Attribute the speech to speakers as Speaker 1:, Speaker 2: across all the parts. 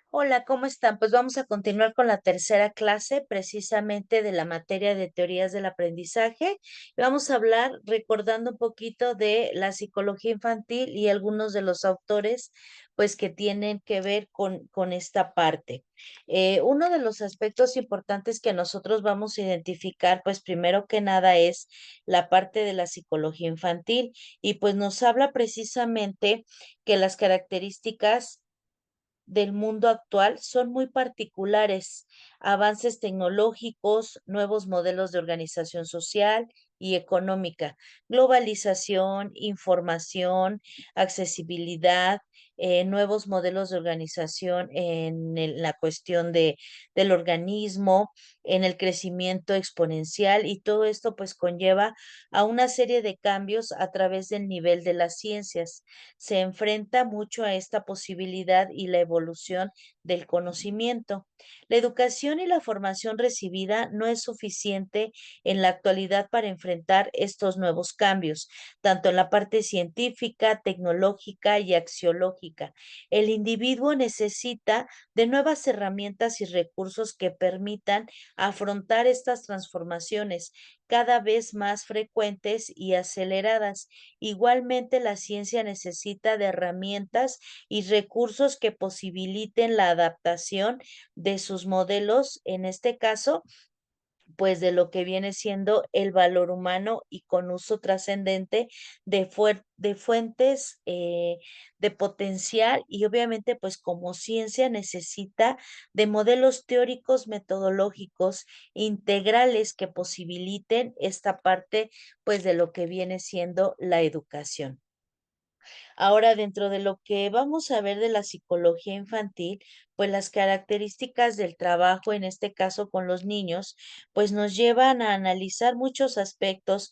Speaker 1: Hola, ¿cómo están? Pues vamos a continuar con la tercera clase, precisamente de la materia de teorías del aprendizaje. Y vamos a hablar recordando un poquito de la psicología infantil y algunos de los autores, pues que tienen que ver con esta parte. Uno de los aspectos importantes que nosotros vamos a identificar, pues primero que nada es la parte de la psicología infantil y pues nos habla precisamente que las características del mundo actual son muy particulares. Avances tecnológicos, nuevos modelos de organización social y económica, globalización, información, accesibilidad, nuevos modelos de organización la cuestión del organismo, en el crecimiento exponencial y todo esto pues conlleva a una serie de cambios a través del nivel de las ciencias. Se enfrenta mucho a esta posibilidad y la evolución del conocimiento. La educación y la formación recibida no es suficiente en la actualidad para enfrentar estos nuevos cambios, tanto en la parte científica, tecnológica y axiológica. El individuo necesita de nuevas herramientas y recursos que permitan afrontar estas transformaciones cada vez más frecuentes y aceleradas. Igualmente, la ciencia necesita de herramientas y recursos que posibiliten la adaptación de sus modelos, en este caso, pues de lo que viene siendo el valor humano y con uso trascendente de fuentes de potencial y obviamente pues como ciencia necesita de modelos teóricos metodológicos integrales que posibiliten esta parte pues de lo que viene siendo la educación. Ahora, dentro de lo que vamos a ver de la psicología infantil, pues las características del trabajo, en este caso con los niños, pues nos llevan a analizar muchos aspectos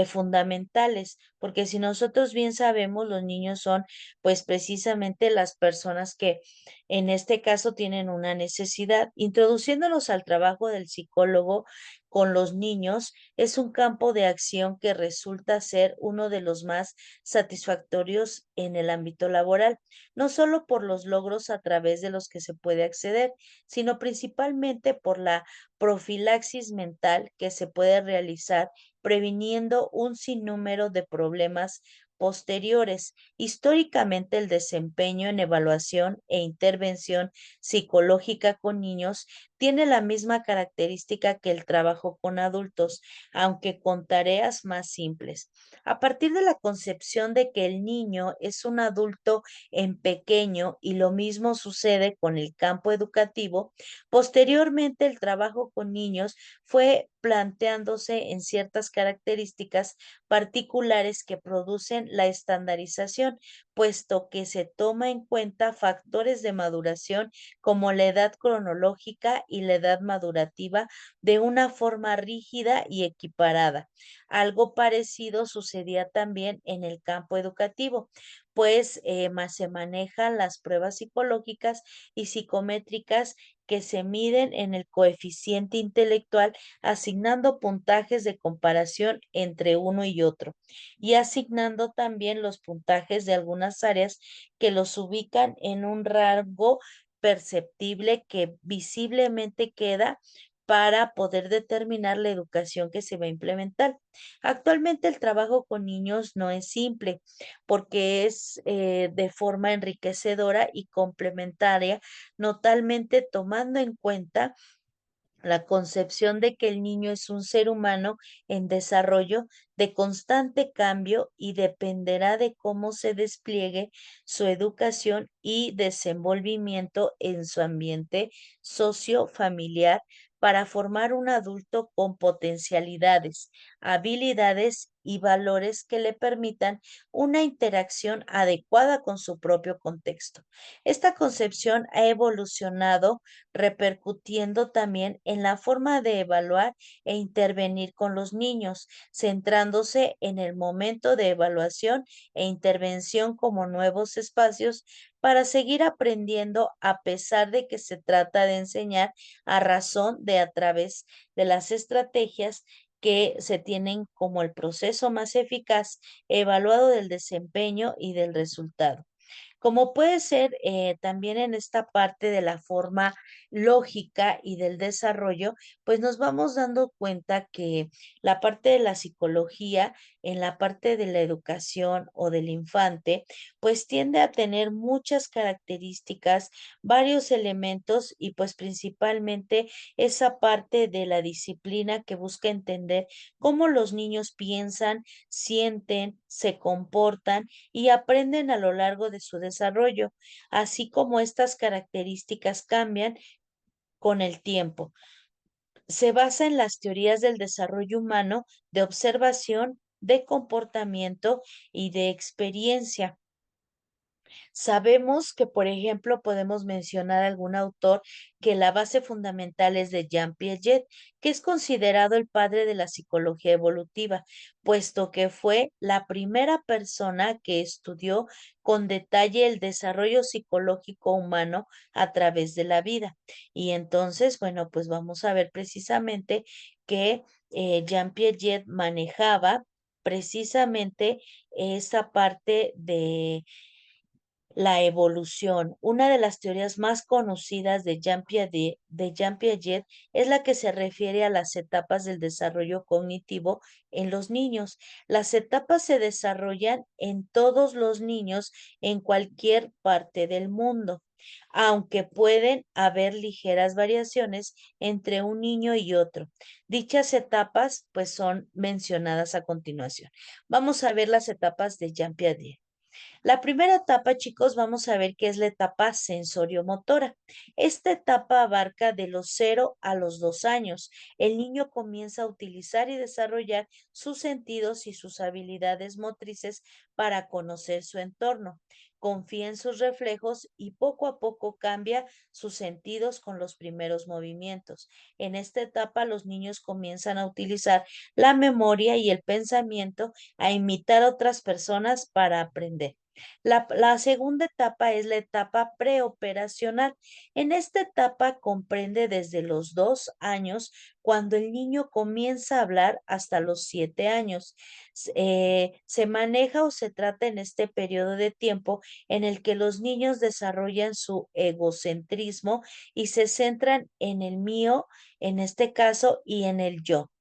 Speaker 1: fundamentales, porque si nosotros bien sabemos, los niños son pues precisamente las personas que en este caso tienen una necesidad. Introduciéndolos al trabajo del psicólogo con los niños es un campo de acción que resulta ser uno de los más satisfactorios en el ámbito laboral, no solo por los logros a través de los que se puede acceder, sino principalmente por la profilaxis mental que se puede realizar previniendo un sinnúmero de problemas posteriores. Históricamente, el desempeño en evaluación e intervención psicológica con niños tiene la misma característica que el trabajo con adultos, aunque con tareas más simples. A partir de la concepción de que el niño es un adulto en pequeño y lo mismo sucede con el campo educativo, posteriormente el trabajo con niños fue planteándose en ciertas características particulares que producen la estandarización, puesto que se toma en cuenta factores de maduración como la edad cronológica y la edad madurativa de una forma rígida y equiparada. Algo parecido sucedía también en el campo educativo, pues se manejan las pruebas psicológicas y psicométricas que se miden en el coeficiente intelectual, asignando puntajes de comparación entre uno y otro, y asignando también los puntajes de algunas áreas que los ubican en un rango perceptible que visiblemente queda para poder determinar la educación que se va a implementar. Actualmente el trabajo con niños no es simple porque es de forma enriquecedora y complementaria, notablemente tomando en cuenta la concepción de que el niño es un ser humano en desarrollo de constante cambio y dependerá de cómo se despliegue su educación y desenvolvimiento en su ambiente socio-familiar para formar un adulto con potencialidades, habilidades y valores que le permitan una interacción adecuada con su propio contexto. Esta concepción ha evolucionado repercutiendo también en la forma de evaluar e intervenir con los niños, centrándose en el momento de evaluación e intervención como nuevos espacios para seguir aprendiendo a pesar de que se trata de enseñar a razón de a través de las estrategias que se tienen como el proceso más eficaz evaluado del desempeño y del resultado. Como puede ser también en esta parte de la forma lógica y del desarrollo, pues nos vamos dando cuenta que la parte de la psicología en la parte de la educación o del infante, pues tiende a tener muchas características, varios elementos y pues principalmente esa parte de la disciplina que busca entender cómo los niños piensan, sienten, se comportan y aprenden a lo largo de su desarrollo, así como estas características cambian con el tiempo. Se basa en las teorías del desarrollo humano de observación, de comportamiento y de experiencia. Sabemos que, por ejemplo, podemos mencionar algún autor que la base fundamental es de Jean Piaget, que es considerado el padre de la psicología evolutiva, puesto que fue la primera persona que estudió con detalle el desarrollo psicológico humano a través de la vida. Y entonces, bueno, pues vamos a ver precisamente que Jean Piaget manejaba precisamente esa parte de la evolución. Una de las teorías más conocidas de Jean Piaget es la que se refiere a las etapas del desarrollo cognitivo en los niños. Las etapas se desarrollan en todos los niños en cualquier parte del mundo, aunque pueden haber ligeras variaciones entre un niño y otro. Dichas etapas pues son mencionadas a continuación. Vamos a ver las etapas de Jean Piaget. La primera etapa, chicos, vamos a ver qué es la etapa sensoriomotora. Esta etapa abarca de los 0 a los 2 años. El niño comienza a utilizar y desarrollar sus sentidos y sus habilidades motrices para conocer su entorno. Confía en sus reflejos y poco a poco cambia sus sentidos con los primeros movimientos. En esta etapa, los niños comienzan a utilizar la memoria y el pensamiento a imitar a otras personas para aprender. La segunda etapa es la etapa preoperacional. En esta etapa comprende desde los 2 años, cuando el niño comienza a hablar, hasta los 7 años. Se maneja o se trata en este periodo de tiempo en el que los niños desarrollan su egocentrismo y se centran en el mío, en este caso, y en el yo.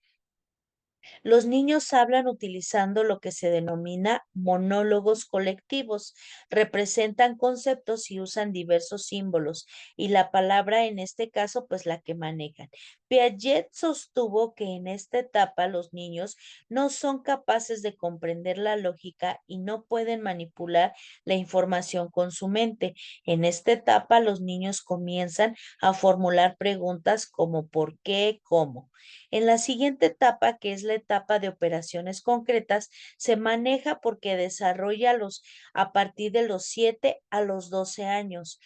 Speaker 1: Los niños hablan utilizando lo que se denomina monólogos colectivos, representan conceptos y usan diversos símbolos, y la palabra en este caso, pues la que manejan. Piaget sostuvo que en esta etapa los niños no son capaces de comprender la lógica y no pueden manipular la información con su mente. En esta etapa los niños comienzan a formular preguntas como ¿por qué? ¿Cómo? En la siguiente etapa, que es la etapa de operaciones concretas, se maneja porque desarrolla a partir de los 7 a los 12 años.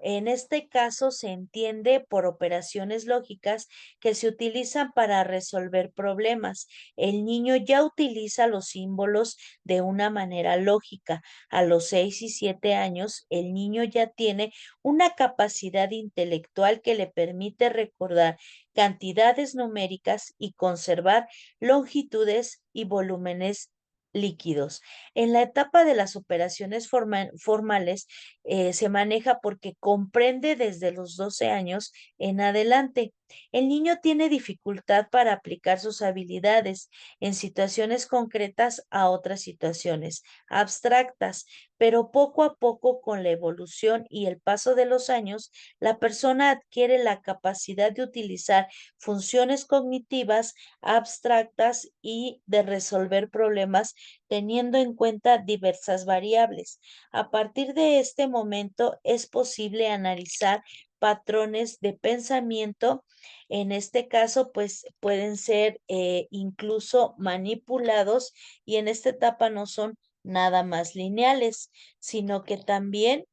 Speaker 1: En este caso se entiende por operaciones lógicas que se utilizan para resolver problemas. El niño ya utiliza los símbolos de una manera lógica. A los 6 y 7 años, el niño ya tiene una capacidad intelectual que le permite recordar cantidades numéricas y conservar longitudes y volúmenes líquidos. En la etapa de las operaciones formales, se maneja porque comprende desde los 12 años en adelante. El niño tiene dificultad para aplicar sus habilidades en situaciones concretas a otras situaciones abstractas, pero poco a poco, con la evolución y el paso de los años, la persona adquiere la capacidad de utilizar funciones cognitivas abstractas y de resolver problemas teniendo en cuenta diversas variables. A partir de este momento es posible analizar patrones de pensamiento. En este caso, pues pueden ser incluso manipulados, y en esta etapa no son nada más lineales, sino que también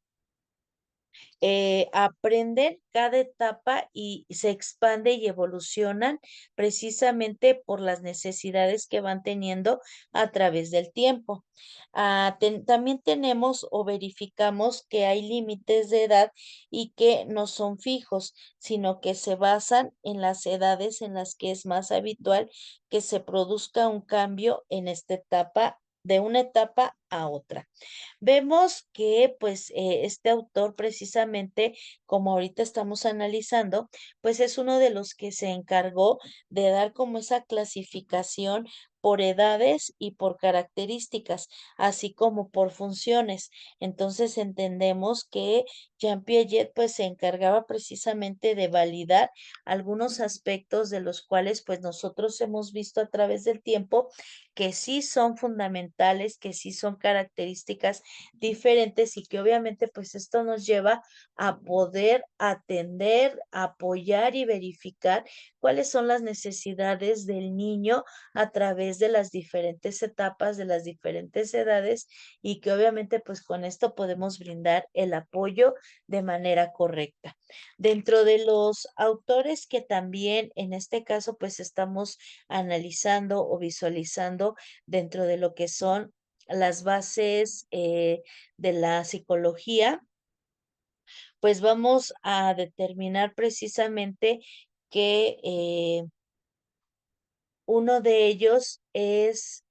Speaker 1: aprenden cada etapa y se expande y evolucionan precisamente por las necesidades que van teniendo a través del tiempo. También tenemos o verificamos que hay límites de edad y que no son fijos, sino que se basan en las edades en las que es más habitual que se produzca un cambio en esta etapa, de una etapa a otra. Vemos que, pues, este autor precisamente, como ahorita estamos analizando, pues es uno de los que se encargó de dar como esa clasificación por edades y por características, así como por funciones. Entonces entendemos que Jean Piaget pues se encargaba precisamente de validar algunos aspectos de los cuales pues nosotros hemos visto a través del tiempo que sí son fundamentales, que sí son características diferentes y que obviamente pues esto nos lleva a poder atender, apoyar y verificar cuáles son las necesidades del niño a través de las diferentes etapas, de las diferentes edades y que obviamente pues con esto podemos brindar el apoyo de manera correcta. Dentro de los autores que también en este caso pues estamos analizando o visualizando dentro de lo que son las bases de la psicología, pues vamos a determinar precisamente que uno de ellos es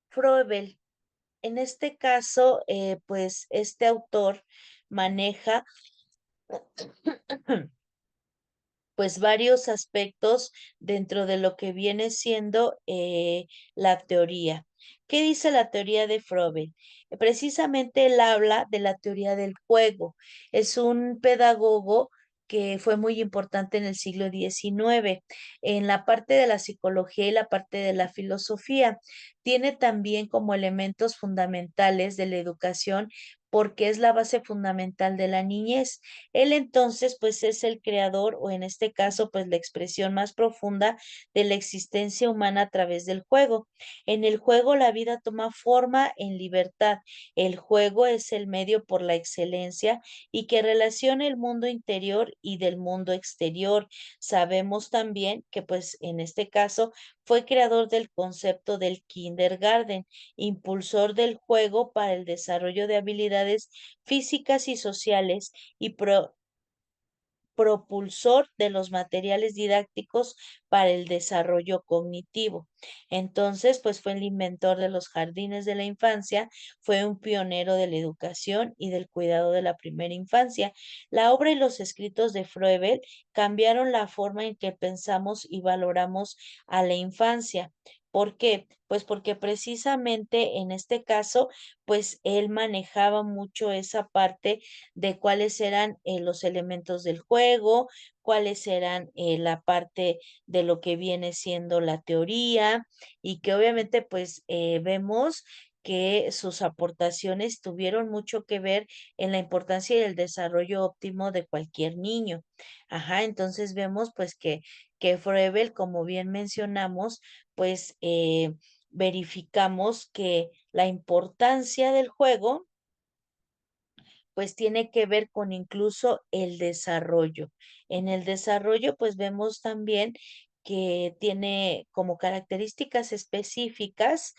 Speaker 1: Froebel. En este caso, pues este autor maneja pues varios aspectos dentro de lo que viene siendo la teoría. ¿Qué dice la teoría de Froben? Precisamente él habla de la teoría del juego. Es un pedagogo que fue muy importante en el siglo XIX, en la parte de la psicología y la parte de la filosofía. Tiene también como elementos fundamentales de la educación porque es la base fundamental de la niñez. Él entonces, pues es el creador o en este caso, pues la expresión más profunda de la existencia humana a través del juego. En el juego la vida toma forma en libertad. El juego es el medio por la excelencia y que relaciona el mundo interior y del mundo exterior. Sabemos también que pues en este caso fue creador del concepto del kindergarten, impulsor del juego para el desarrollo de habilidades físicas y sociales y propulsor de los materiales didácticos para el desarrollo cognitivo. Entonces, pues fue el inventor de los jardines de la infancia, fue un pionero de la educación y del cuidado de la primera infancia. La obra y los escritos de Froebel cambiaron la forma en que pensamos y valoramos a la infancia. ¿Por qué? Pues porque precisamente en este caso, pues él manejaba mucho esa parte de cuáles eran los elementos del juego, cuáles eran la parte de lo que viene siendo la teoría y que obviamente pues vemos que sus aportaciones tuvieron mucho que ver en la importancia y el desarrollo óptimo de cualquier niño. Ajá, entonces vemos pues que Froebel, como bien mencionamos, pues verificamos que la importancia del juego pues tiene que ver con incluso el desarrollo. En el desarrollo, pues vemos también que tiene como características específicas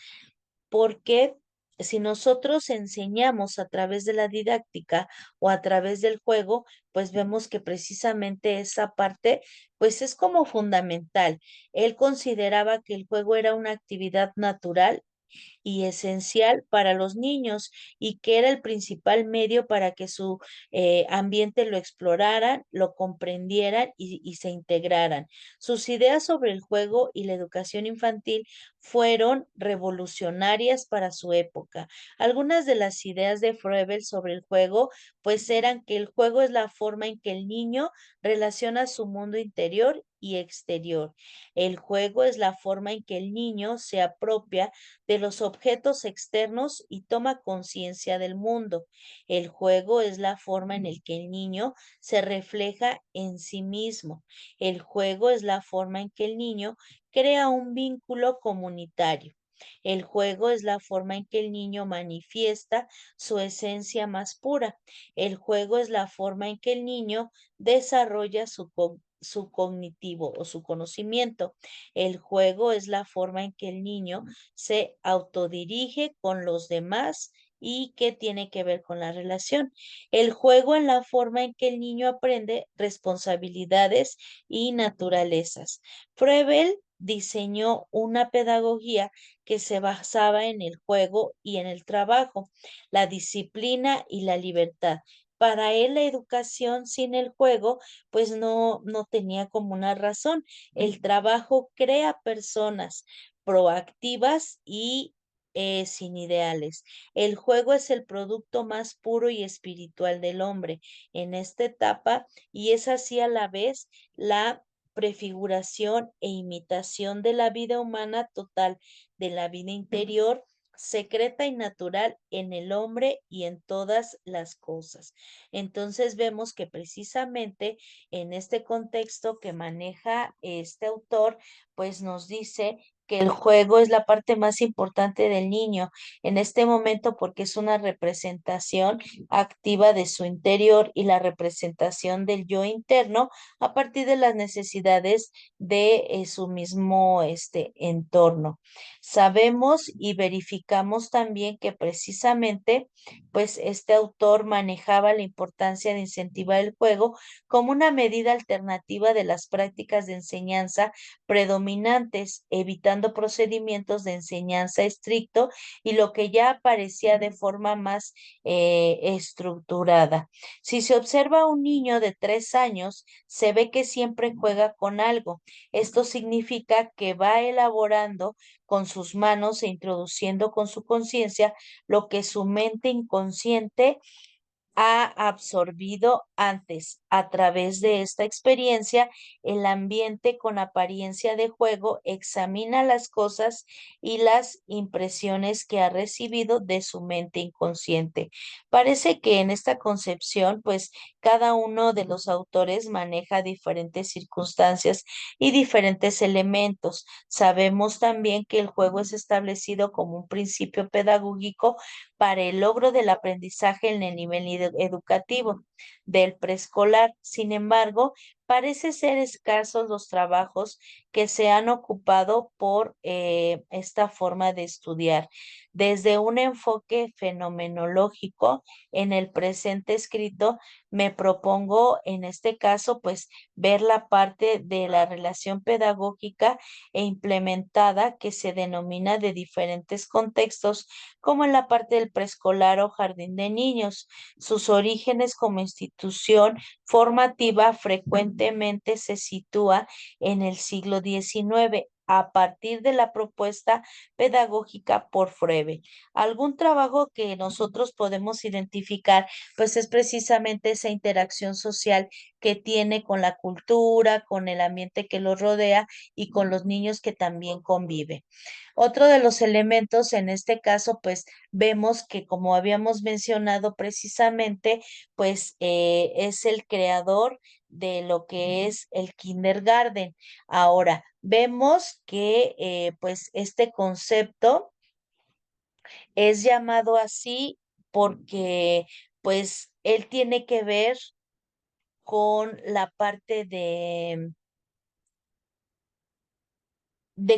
Speaker 1: porque si nosotros enseñamos a través de la didáctica o a través del juego, pues vemos que precisamente esa parte, pues es como fundamental. Él consideraba que el juego era una actividad natural y esencial para los niños y que era el principal medio para que su ambiente lo exploraran, lo comprendieran y se integraran. Sus ideas sobre el juego y la educación infantil fueron revolucionarias para su época. Algunas de las ideas de Froebel sobre el juego, pues eran que el juego es la forma en que el niño relaciona su mundo interior y exterior. El juego es la forma en que el niño se apropia de los objetos externos y toma conciencia del mundo. El juego es la forma en la que el niño se refleja en sí mismo. El juego es la forma en que el niño crea un vínculo comunitario. El juego es la forma en que el niño manifiesta su esencia más pura. El juego es la forma en que el niño desarrolla su cognitivo o su conocimiento. El juego es la forma en que el niño se autodirige con los demás y qué tiene que ver con la relación. El juego en la forma en que el niño aprende responsabilidades y naturalezas. Froebel diseñó una pedagogía que se basaba en el juego y en el trabajo, la disciplina y la libertad. Para él la educación sin el juego pues no tenía como una razón. El trabajo crea personas proactivas y sin ideales. El juego es el producto más puro y espiritual del hombre en esta etapa y es así a la vez la prefiguración e imitación de la vida humana total, de la vida interior, secreta y natural en el hombre y en todas las cosas. Entonces vemos que precisamente en este contexto que maneja este autor, pues nos dice que el juego es la parte más importante del niño en este momento porque es una representación activa de su interior y la representación del yo interno a partir de las necesidades de su mismo entorno. Sabemos y verificamos también que precisamente, pues este autor manejaba la importancia de incentivar el juego como una medida alternativa de las prácticas de enseñanza predominantes, evitando procedimientos de enseñanza estricto y lo que ya aparecía de forma más estructurada. Si se observa a un niño de 3 años, se ve que siempre juega con algo. Esto significa que va elaborando con sus manos e introduciendo con su conciencia lo que su mente inconsciente ha absorbido antes. A través de esta experiencia, el ambiente con apariencia de juego examina las cosas y las impresiones que ha recibido de su mente inconsciente. Parece que en esta concepción, pues cada uno de los autores maneja diferentes circunstancias y diferentes elementos. Sabemos también que el juego es establecido como un principio pedagógico para el logro del aprendizaje en el nivel educativo del preescolar. Sin embargo, parece ser escasos los trabajos que se han ocupado por esta forma de estudiar. Desde un enfoque fenomenológico en el presente escrito, me propongo en este caso, pues, ver la parte de la relación pedagógica e implementada que se denomina de diferentes contextos como en la parte del preescolar o jardín de niños. Sus orígenes como institución formativa frecuentemente se sitúa en el siglo XIX a partir de la propuesta pedagógica por Frebe. Algún trabajo que nosotros podemos identificar, pues es precisamente esa interacción social que tiene con la cultura, con el ambiente que los rodea y con los niños que también convive. Otro de los elementos en este caso, pues vemos que como habíamos mencionado precisamente, pues es el creador de lo que es el kindergarten. Ahora, vemos que pues este concepto es llamado así porque pues él tiene que ver con la parte de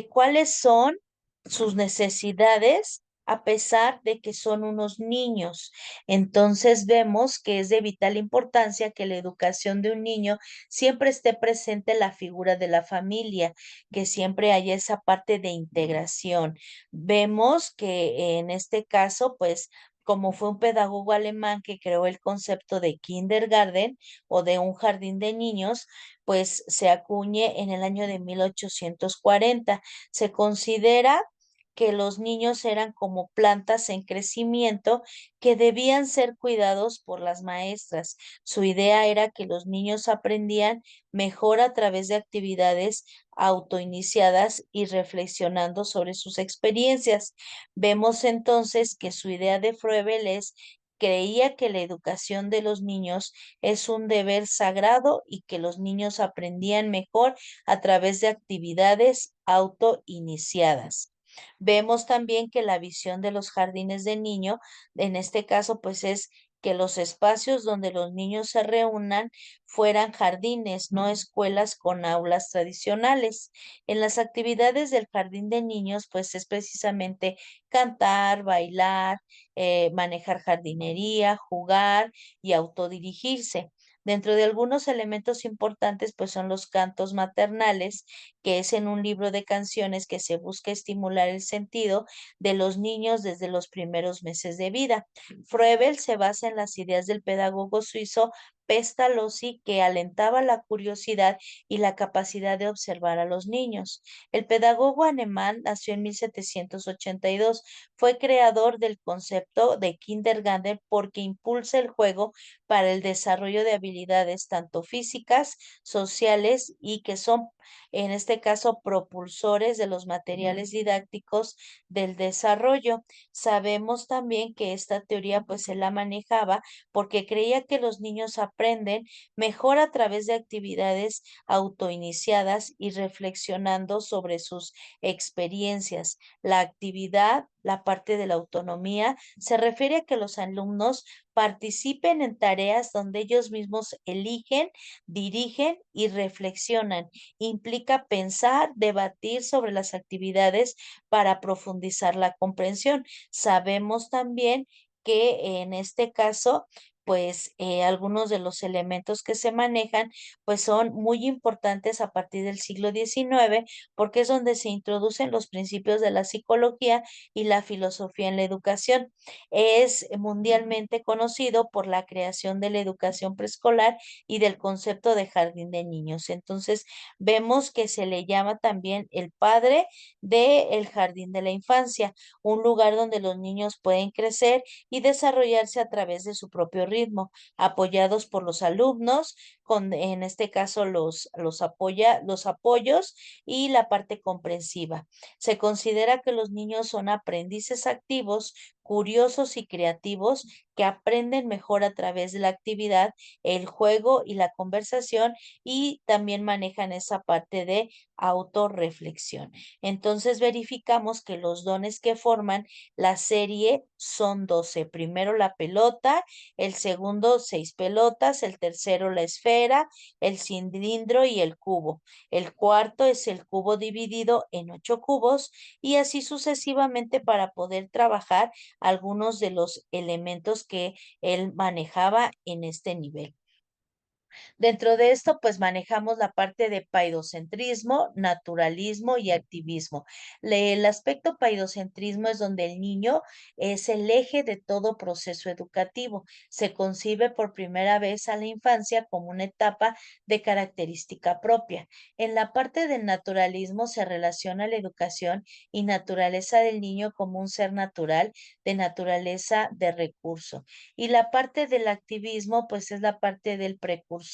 Speaker 1: cuáles son sus necesidades a pesar de que son unos niños. Entonces vemos que es de vital importancia que la educación de un niño siempre esté presente la figura de la familia, que siempre haya esa parte de integración. Vemos que en este caso, pues como fue un pedagogo alemán que creó el concepto de kindergarten o de un jardín de niños, pues se acuñe en el año de 1840. Se considera que los niños eran como plantas en crecimiento que debían ser cuidados por las maestras. Su idea era que los niños aprendían mejor a través de actividades autoiniciadas y reflexionando sobre sus experiencias. Vemos entonces que su idea de Froebel es creía que la educación de los niños es un deber sagrado y que los niños aprendían mejor a través de actividades autoiniciadas. Vemos también que la visión de los jardines de niño, en este caso, pues es que los espacios donde los niños se reúnan fueran jardines, no escuelas con aulas tradicionales. En las actividades del jardín de niños, pues es precisamente cantar, bailar, manejar jardinería, jugar y autodirigirse. Dentro de algunos elementos importantes, pues son los cantos maternales que es en un libro de canciones que se busca estimular el sentido de los niños desde los primeros meses de vida. Froebel se basa en las ideas del pedagogo suizo Pestalozzi, que alentaba la curiosidad y la capacidad de observar a los niños. El pedagogo alemán nació en 1782. Fue creador del concepto de kindergarten porque impulsa el juego para el desarrollo de habilidades tanto físicas, sociales y que son, en este caso, propulsores de los materiales didácticos del desarrollo. Sabemos también que esta teoría pues se la manejaba porque creía que los niños aprenden mejor a través de actividades autoiniciadas y reflexionando sobre sus experiencias. La actividad, la parte de la autonomía, se refiere a que los alumnos participen en tareas donde ellos mismos eligen, dirigen y reflexionan. Implica pensar, debatir sobre las actividades para profundizar la comprensión. Sabemos también que en este caso, pues algunos de los elementos que se manejan, pues son muy importantes a partir del siglo XIX, porque es donde se introducen los principios de la psicología y la filosofía en la educación. Es mundialmente conocido por la creación de la educación preescolar y del concepto de jardín de niños. Entonces, vemos que se le llama también el padre del jardín de la infancia, un lugar donde los niños pueden crecer y desarrollarse a través de su propio ritmo, apoyados por los alumnos, con en este caso los apoyos y la parte comprensiva. Se considera que los niños son aprendices activos, curiosos y creativos que aprenden mejor a través de la actividad, el juego y la conversación y también manejan esa parte de autorreflexión. Entonces verificamos que los dones que forman la serie son 12. Primero la pelota, el segundo 6 pelotas, el tercero la esfera, el cilindro y el cubo. El cuarto es el cubo dividido en 8 cubos y así sucesivamente para poder trabajar algunos de los elementos que él manejaba en este nivel. Dentro de esto, pues manejamos la parte de paidocentrismo, naturalismo y activismo. El aspecto paidocentrismo es donde el niño es el eje de todo proceso educativo. Se concibe por primera vez a la infancia como una etapa de característica propia. En la parte del naturalismo se relaciona la educación y naturaleza del niño como un ser natural de naturaleza de recurso. Y la parte del activismo, pues es la parte del precursor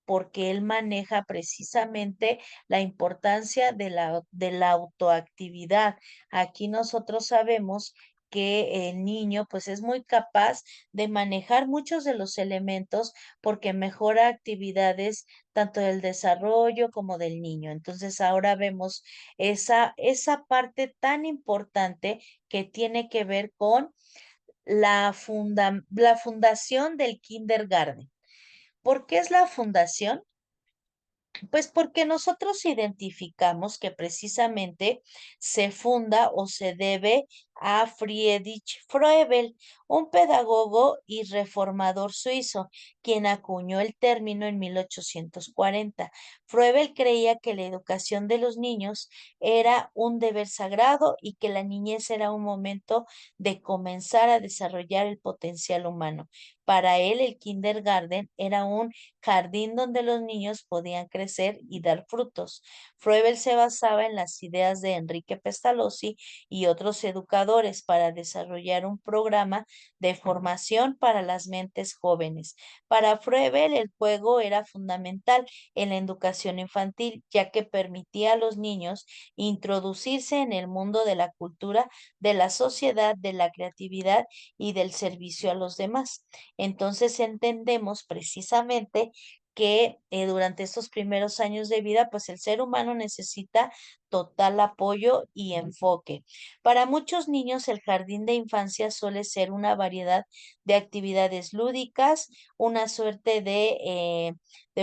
Speaker 1: porque él maneja precisamente la importancia de la autoactividad. Aquí nosotros sabemos que el niño pues es muy capaz de manejar muchos de los elementos porque mejora actividades tanto del desarrollo como del niño. Entonces ahora vemos esa parte tan importante que tiene que ver con la fundación del kindergarten. ¿Por qué es la fundación? Pues porque nosotros identificamos que precisamente se funda o se debe a Friedrich Froebel, un pedagogo y reformador suizo, quien acuñó el término en 1840. Froebel creía que la educación de los niños era un deber sagrado y que la niñez era un momento de comenzar a desarrollar el potencial humano. Para él, el kindergarten era un jardín donde los niños podían crecer y dar frutos. Froebel se basaba en las ideas de Enrique Pestalozzi y otros educadores para desarrollar un programa de formación para las mentes jóvenes. Para Froebel, el juego era fundamental en la educación infantil, ya que permitía a los niños introducirse en el mundo de la cultura, de la sociedad, de la creatividad y del servicio a los demás. Entonces entendemos precisamente que durante estos primeros años de vida, pues el ser humano necesita total apoyo y enfoque. Para muchos niños, el jardín de infancia suele ser una variedad de actividades lúdicas, una suerte de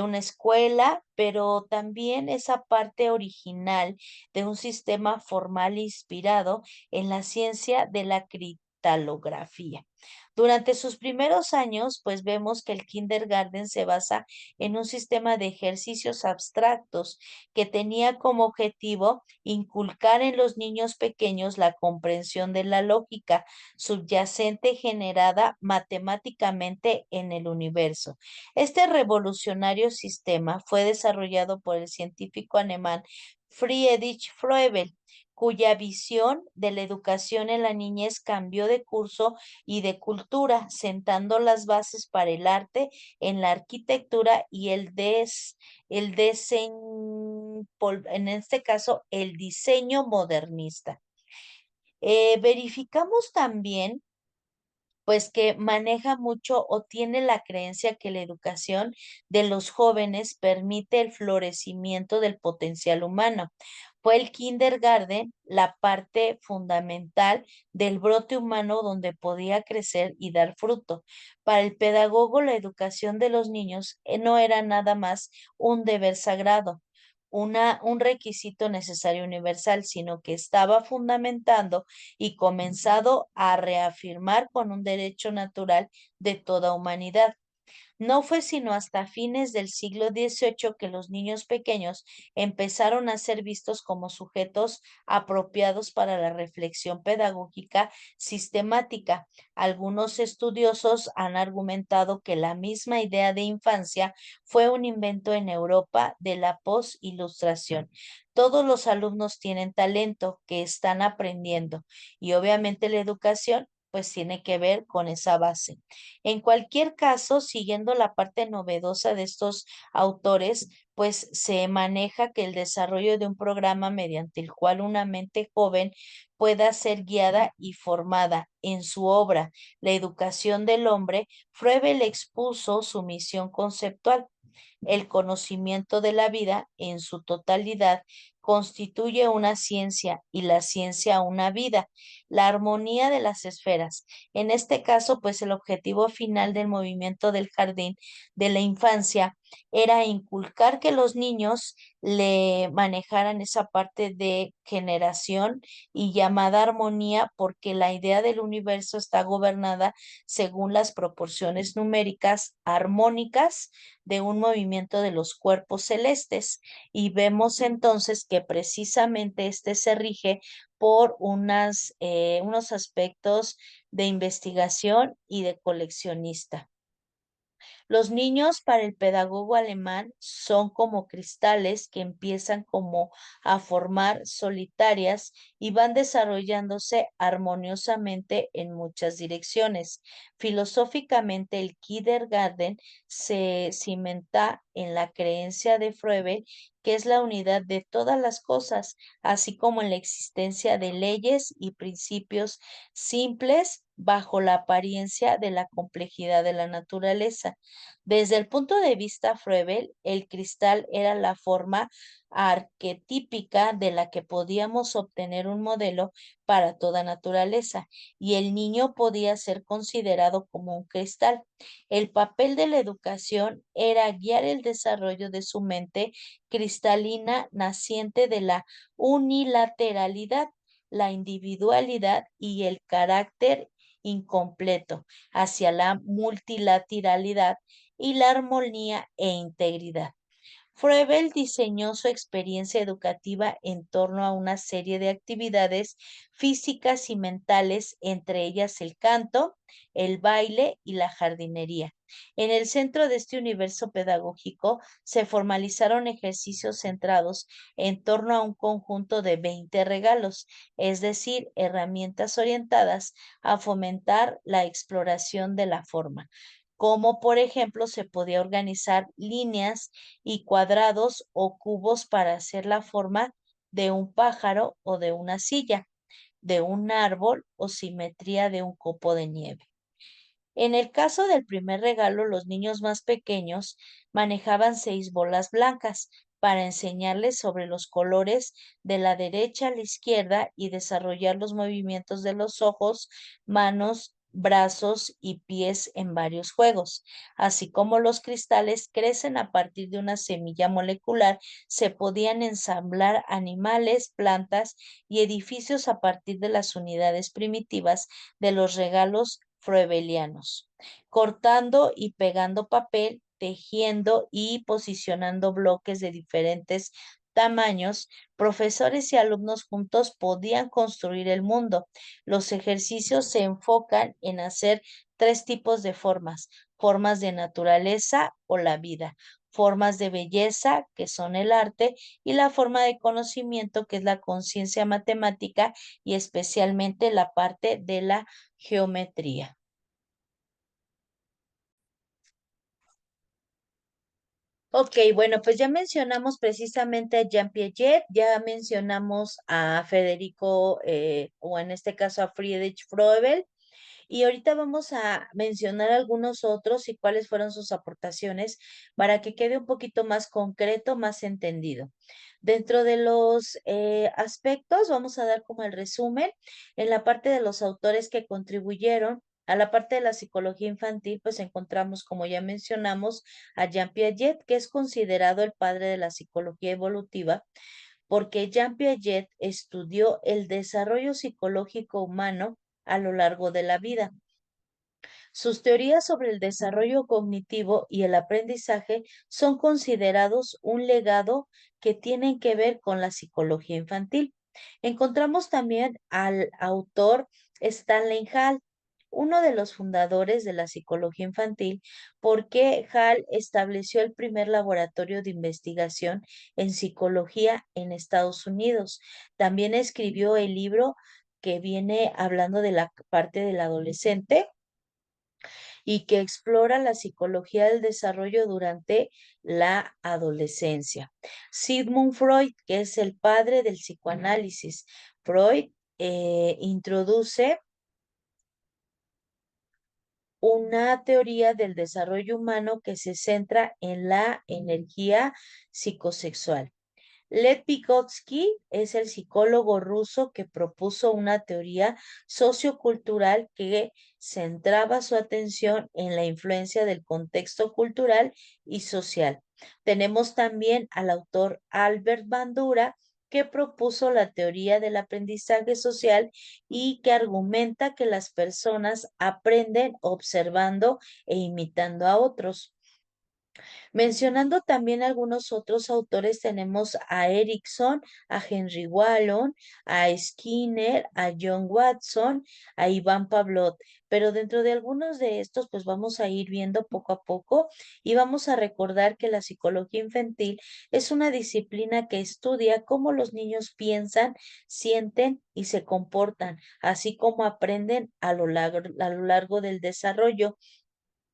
Speaker 1: una escuela, pero también esa parte original de un sistema formal inspirado en la ciencia de la metalografía. Durante sus primeros años, pues vemos que el kindergarten se basa en un sistema de ejercicios abstractos que tenía como objetivo inculcar en los niños pequeños la comprensión de la lógica subyacente generada matemáticamente en el universo. Este revolucionario sistema fue desarrollado por el científico alemán Friedrich Froebel, cuya visión de la educación en la niñez cambió de curso y de cultura, sentando las bases para el arte en la arquitectura y en este caso, el diseño modernista. Verificamos también pues que maneja mucho o tiene la creencia que la educación de los jóvenes permite el florecimiento del potencial humano. Fue el kindergarten la parte fundamental del brote humano donde podía crecer y dar fruto. Para el pedagogo, la educación de los niños no era nada más un deber sagrado, un requisito necesario universal, sino que estaba fundamentando y comenzado a reafirmar con un derecho natural de toda humanidad. No fue sino hasta fines del siglo XVIII que los niños pequeños empezaron a ser vistos como sujetos apropiados para la reflexión pedagógica sistemática. Algunos estudiosos han argumentado que la misma idea de infancia fue un invento en Europa de la post-ilustración. Todos los alumnos tienen talento que están aprendiendo y obviamente la educación pues tiene que ver con esa base. En cualquier caso, siguiendo la parte novedosa de estos autores, pues se maneja que el desarrollo de un programa mediante el cual una mente joven pueda ser guiada y formada en su obra, La educación del hombre, Froebel expuso su misión conceptual. El conocimiento de la vida en su totalidad constituye una ciencia y la ciencia una vida, la armonía de las esferas. En este caso, pues el objetivo final del movimiento del jardín de la infancia era inculcar que los niños le manejaran esa parte de generación y llamada armonía porque la idea del universo está gobernada según las proporciones numéricas armónicas de un movimiento de los cuerpos celestes y vemos entonces que precisamente este se rige por unos aspectos de investigación y de coleccionista. Los niños para el pedagogo alemán son como cristales que empiezan como a formar solitarias y van desarrollándose armoniosamente en muchas direcciones. Filosóficamente, el kindergarten se cimenta en la creencia de Froebel que es la unidad de todas las cosas, así como en la existencia de leyes y principios simples bajo la apariencia de la complejidad de la naturaleza. Desde el punto de vista Froebel, el cristal era la forma arquetípica de la que podíamos obtener un modelo para toda naturaleza, y el niño podía ser considerado como un cristal. El papel de la educación era guiar el desarrollo de su mente cristalina naciente de la unilateralidad, la individualidad y el carácter incompleto hacia la multilateralidad y la armonía e integridad. Froebel diseñó su experiencia educativa en torno a una serie de actividades físicas y mentales, entre ellas el canto, el baile y la jardinería. En el centro de este universo pedagógico se formalizaron ejercicios centrados en torno a un conjunto de 20 regalos, es decir, herramientas orientadas a fomentar la exploración de la forma, como por ejemplo se podía organizar líneas y cuadrados o cubos para hacer la forma de un pájaro o de una silla, de un árbol o simetría de un copo de nieve. En el caso del primer regalo, los niños más pequeños manejaban 6 bolas blancas para enseñarles sobre los colores de la derecha a la izquierda y desarrollar los movimientos de los ojos, manos brazos y pies en varios juegos. Así como los cristales crecen a partir de una semilla molecular, se podían ensamblar animales, plantas y edificios a partir de las unidades primitivas de los regalos froebelianos, cortando y pegando papel, tejiendo y posicionando bloques de diferentes tamaños. Profesores y alumnos juntos podían construir el mundo. Los ejercicios se enfocan en hacer tres tipos de formas: formas de naturaleza o la vida, formas de belleza, que son el arte, y la forma de conocimiento, que es la conciencia matemática y especialmente la parte de la geometría. Ok, bueno, pues ya mencionamos precisamente a Jean Piaget, ya mencionamos a Federico, o en este caso a Friedrich Froebel, y ahorita vamos a mencionar algunos otros y cuáles fueron sus aportaciones para que quede un poquito más concreto, más entendido. Dentro de los aspectos, vamos a dar como el resumen en la parte de los autores que contribuyeron. A la parte de la psicología infantil, pues encontramos, como ya mencionamos, a Jean Piaget, que es considerado el padre de la psicología evolutiva, porque Jean Piaget estudió el desarrollo psicológico humano a lo largo de la vida. Sus teorías sobre el desarrollo cognitivo y el aprendizaje son considerados un legado que tienen que ver con la psicología infantil. Encontramos también al autor Stanley Hall, uno de los fundadores de la psicología infantil, porque Hall estableció el primer laboratorio de investigación en psicología en Estados Unidos. También escribió el libro que viene hablando de la parte del adolescente y que explora la psicología del desarrollo durante la adolescencia. Sigmund Freud, que es el padre del psicoanálisis. Freud introduce una teoría del desarrollo humano que se centra en la energía psicosexual. Lev Vygotsky es el psicólogo ruso que propuso una teoría sociocultural que centraba su atención en la influencia del contexto cultural y social. Tenemos también al autor Albert Bandura, que propuso la teoría del aprendizaje social y que argumenta que las personas aprenden observando e imitando a otros. Mencionando también algunos otros autores, tenemos a Erickson, a Henry Wallon, a Skinner, a John Watson, a Iván Pavlov. Pero dentro de algunos de estos, pues vamos a ir viendo poco a poco y vamos a recordar que la psicología infantil es una disciplina que estudia cómo los niños piensan, sienten y se comportan, así como aprenden a lo largo del desarrollo.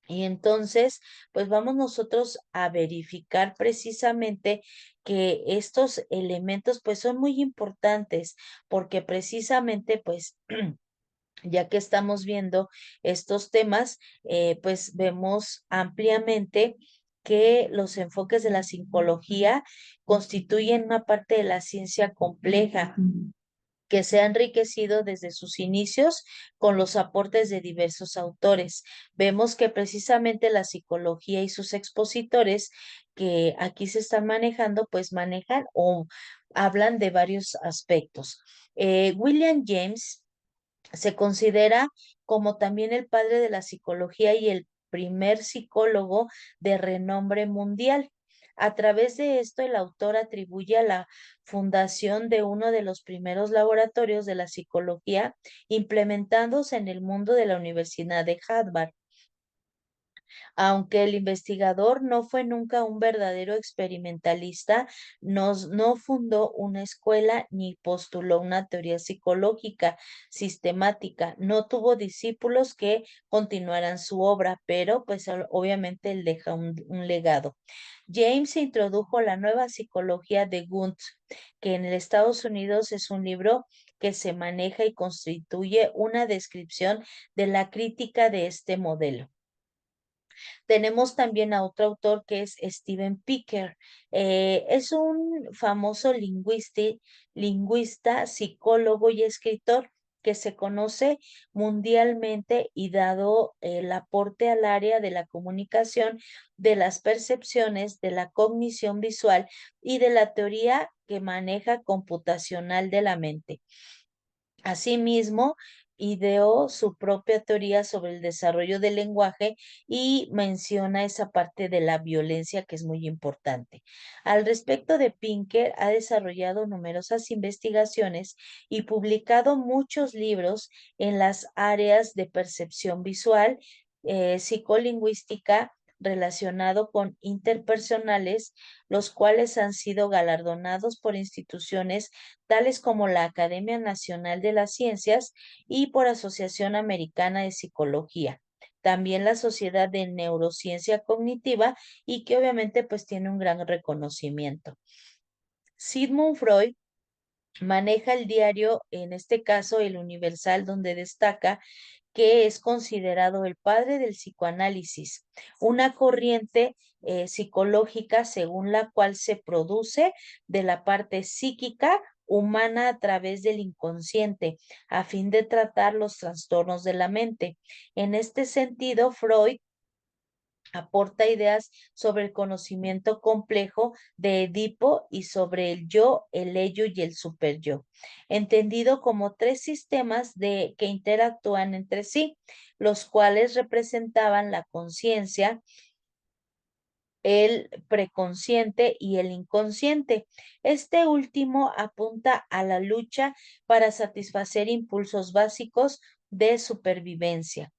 Speaker 1: Y entonces, pues vamos nosotros a verificar precisamente que estos elementos pues son muy importantes porque precisamente pues ya que estamos viendo estos temas, pues vemos ampliamente que los enfoques de la psicología constituyen una parte de la ciencia compleja que se ha enriquecido desde sus inicios con los aportes de diversos autores. Vemos que precisamente la psicología y sus expositores que aquí se están manejando, pues manejan o hablan de varios aspectos. William James se considera como también el padre de la psicología y el primer psicólogo de renombre mundial. A través de esto, el autor atribuye a la fundación de uno de los primeros laboratorios de la psicología implementándose en el mundo de la Universidad de Harvard. Aunque el investigador no fue nunca un verdadero experimentalista, no fundó una escuela ni postuló una teoría psicológica sistemática, no tuvo discípulos que continuaran su obra, pero pues obviamente él deja un legado. James introdujo la nueva psicología de Gunt, que en el Estados Unidos es un libro que se maneja y constituye una descripción de la crítica de este modelo. Tenemos también a otro autor que es Steven Picker. Es un famoso lingüista, psicólogo y escritor. que se conoce mundialmente y dado el aporte al área de la comunicación, de las percepciones, de la cognición visual y de la teoría que maneja computacional de la mente. Asimismo, ideó su propia teoría sobre el desarrollo del lenguaje y menciona esa parte de la violencia que es muy importante. Al respecto de Pinker, ha desarrollado numerosas investigaciones y publicado muchos libros en las áreas de percepción visual, psicolingüística, relacionado con interpersonales, los cuales han sido galardonados por instituciones tales como la Academia Nacional de las Ciencias y por Asociación Americana de Psicología. También la Sociedad de Neurociencia Cognitiva y que obviamente pues tiene un gran reconocimiento. Sigmund Freud maneja el diario, en este caso el Universal, donde destaca que es considerado el padre del psicoanálisis, una corriente psicológica según la cual se produce de la parte psíquica humana a través del inconsciente, a fin de tratar los trastornos de la mente. En este sentido, Freud aporta ideas sobre el conocimiento complejo de Edipo y sobre el yo, el ello y el superyo, entendido como tres sistemas que interactúan entre sí, los cuales representaban la conciencia, el preconsciente y el inconsciente. Este último apunta a la lucha para satisfacer impulsos básicos de supervivencia.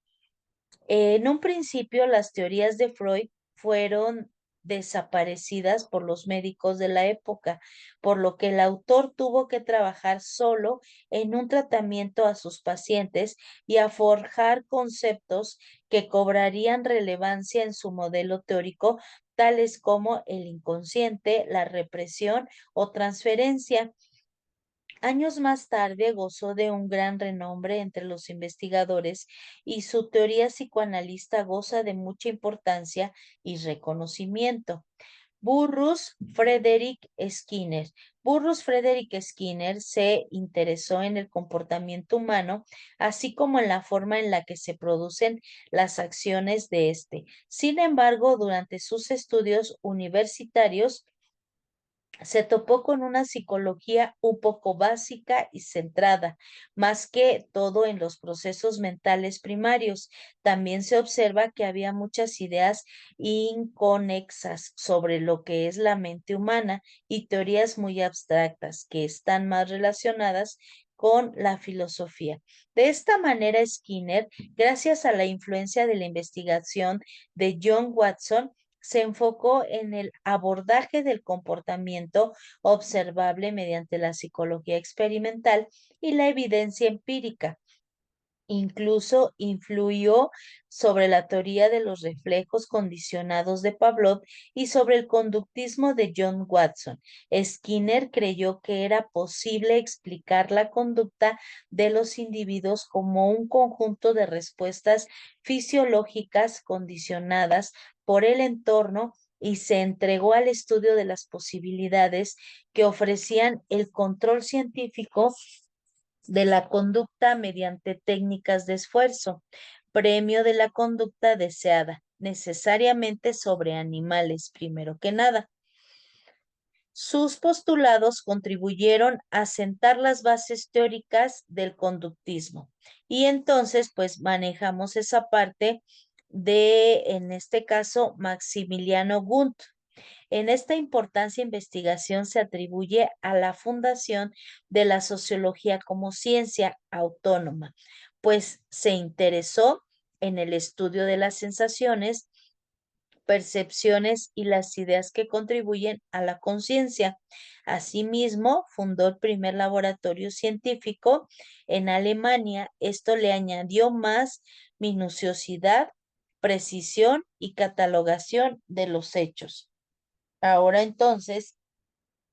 Speaker 1: En un principio, las teorías de Freud fueron desaparecidas por los médicos de la época, por lo que el autor tuvo que trabajar solo en un tratamiento a sus pacientes y a forjar conceptos que cobrarían relevancia en su modelo teórico, tales como el inconsciente, la represión o transferencia. Años más tarde gozó de un gran renombre entre los investigadores y su teoría psicoanalista goza de mucha importancia y reconocimiento. Burrus Frederick Skinner. Burrus Frederick Skinner se interesó en el comportamiento humano, así como en la forma en la que se producen las acciones de este. Sin embargo, durante sus estudios universitarios, se topó con una psicología un poco básica y centrada, más que todo en los procesos mentales primarios. También se observa que había muchas ideas inconexas sobre lo que es la mente humana y teorías muy abstractas que están más relacionadas con la filosofía. De esta manera, Skinner, gracias a la influencia de la investigación de John Watson, se enfocó en el abordaje del comportamiento observable mediante la psicología experimental y la evidencia empírica. Incluso influyó sobre la teoría de los reflejos condicionados de Pavlov y sobre el conductismo de John Watson. Skinner creyó que era posible explicar la conducta de los individuos como un conjunto de respuestas fisiológicas condicionadas por el entorno y se entregó al estudio de las posibilidades que ofrecían el control científico de la conducta mediante técnicas de esfuerzo, premio de la conducta deseada, necesariamente sobre animales, primero que nada. Sus postulados contribuyeron a sentar las bases teóricas del conductismo. Y entonces, pues manejamos esa parte de, en este caso, Maximiliano Wundt. En esta importancia investigación se atribuye a la fundación de la sociología como ciencia autónoma, pues se interesó en el estudio de las sensaciones, percepciones y las ideas que contribuyen a la conciencia. Asimismo, fundó el primer laboratorio científico en Alemania. Esto le añadió más minuciosidad, precisión y catalogación de los hechos. Ahora entonces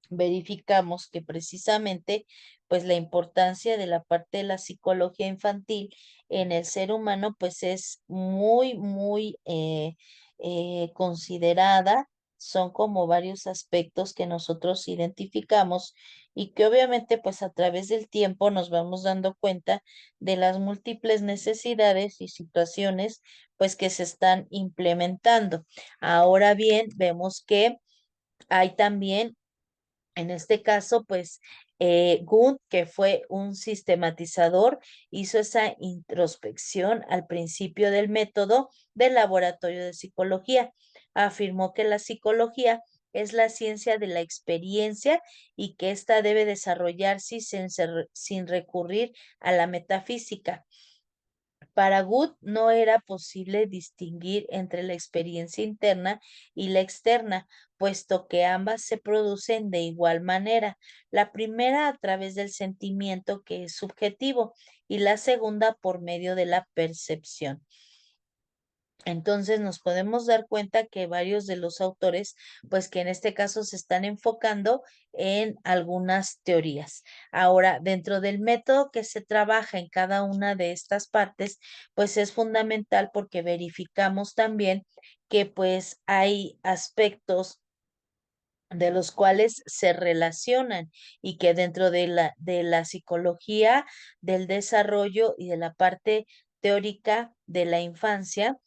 Speaker 1: verificamos que precisamente pues la importancia de la parte de la psicología infantil en el ser humano pues es muy considerada son como varios aspectos que nosotros identificamos y que obviamente pues a través del tiempo nos vamos dando cuenta de las múltiples necesidades y situaciones pues que se están implementando. Ahora bien, vemos que hay también en este caso, pues, Gunt, que fue un sistematizador, hizo esa introspección al principio del método del laboratorio de psicología. Afirmó que la psicología es la ciencia de la experiencia y que ésta debe desarrollarse sin recurrir a la metafísica. Para Good no era posible distinguir entre la experiencia interna y la externa, puesto que ambas se producen de igual manera, la primera a través del sentimiento que es subjetivo y la segunda por medio de la percepción. Entonces nos podemos dar cuenta que varios de los autores, pues que en este caso se están enfocando en algunas teorías. Ahora, dentro del método que se trabaja en cada una de estas partes, pues es fundamental porque verificamos también que pues hay aspectos de los cuales se relacionan y que dentro de la psicología, del desarrollo y de la parte teórica de la infancia,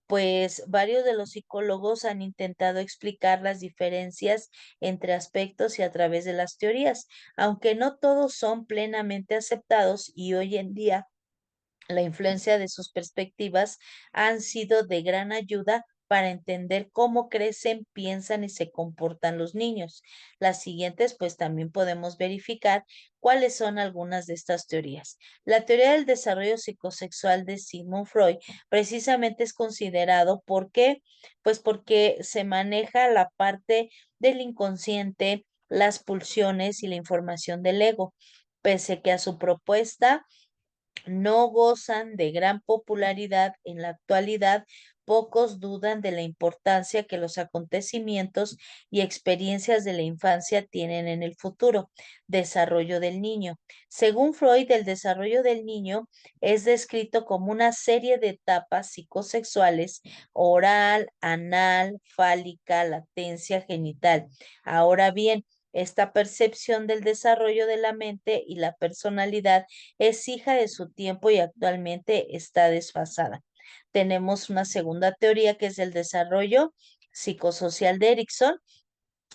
Speaker 1: pues varios de los psicólogos han intentado explicar las diferencias entre aspectos y a través de las teorías, aunque no todos son plenamente aceptados y hoy en día la influencia de sus perspectivas han sido de gran ayuda para entender cómo crecen, piensan y se comportan los niños. Las siguientes, pues también podemos verificar cuáles son algunas de estas teorías. La teoría del desarrollo psicosexual de Sigmund Freud precisamente es considerado, ¿por qué? Pues porque se maneja la parte del inconsciente, las pulsiones y la información del ego. Pese que a su propuesta no gozan de gran popularidad en la actualidad, pocos dudan de la importancia que los acontecimientos y experiencias de la infancia tienen en el futuro desarrollo del niño. Según Freud, el desarrollo del niño es descrito como una serie de etapas psicosexuales, oral, anal, fálica, latencia genital. Ahora bien, esta percepción del desarrollo de la mente y la personalidad es hija de su tiempo y actualmente está desfasada. Tenemos una segunda teoría que es el desarrollo psicosocial de Erickson,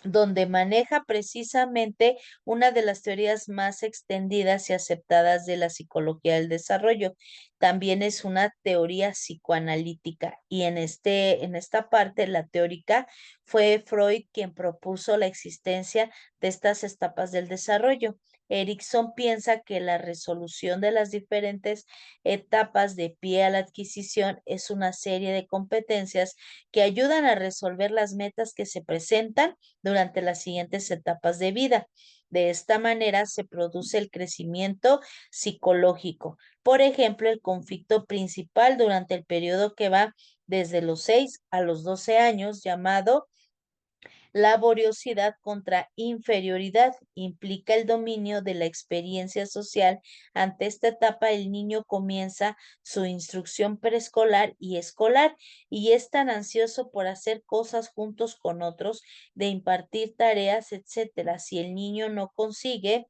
Speaker 1: donde maneja precisamente una de las teorías más extendidas y aceptadas de la psicología del desarrollo. También es una teoría psicoanalítica y en esta parte, la teórica, fue Freud quien propuso la existencia de estas etapas del desarrollo. Erickson piensa que la resolución de las diferentes etapas de pie a la adquisición es una serie de competencias que ayudan a resolver las metas que se presentan durante las siguientes etapas de vida. De esta manera se produce el crecimiento psicológico. Por ejemplo, el conflicto principal durante el periodo que va desde los 6 a los 12 años, llamado laboriosidad contra inferioridad, implica el dominio de la experiencia social. Ante esta etapa, el niño comienza su instrucción preescolar y escolar y es tan ansioso por hacer cosas juntos con otros, de impartir tareas, etcétera. Si el niño no consigue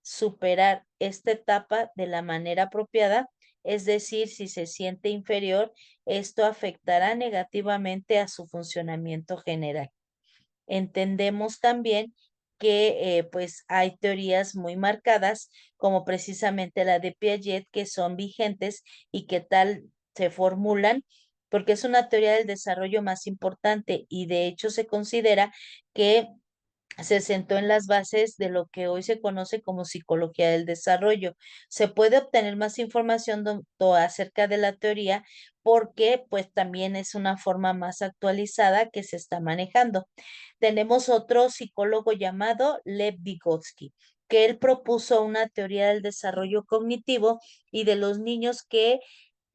Speaker 1: superar esta etapa de la manera apropiada, es decir, si se siente inferior, esto afectará negativamente a su funcionamiento general. Entendemos también que pues hay teorías muy marcadas, como precisamente la de Piaget, que son vigentes y que tal se formulan, porque es una teoría del desarrollo más importante y de hecho se considera que se sentó en las bases de lo que hoy se conoce como psicología del desarrollo. Se puede obtener más información acerca de la teoría porque pues también es una forma más actualizada que se está manejando. Tenemos otro psicólogo llamado Lev Vygotsky, que él propuso una teoría del desarrollo cognitivo y de los niños que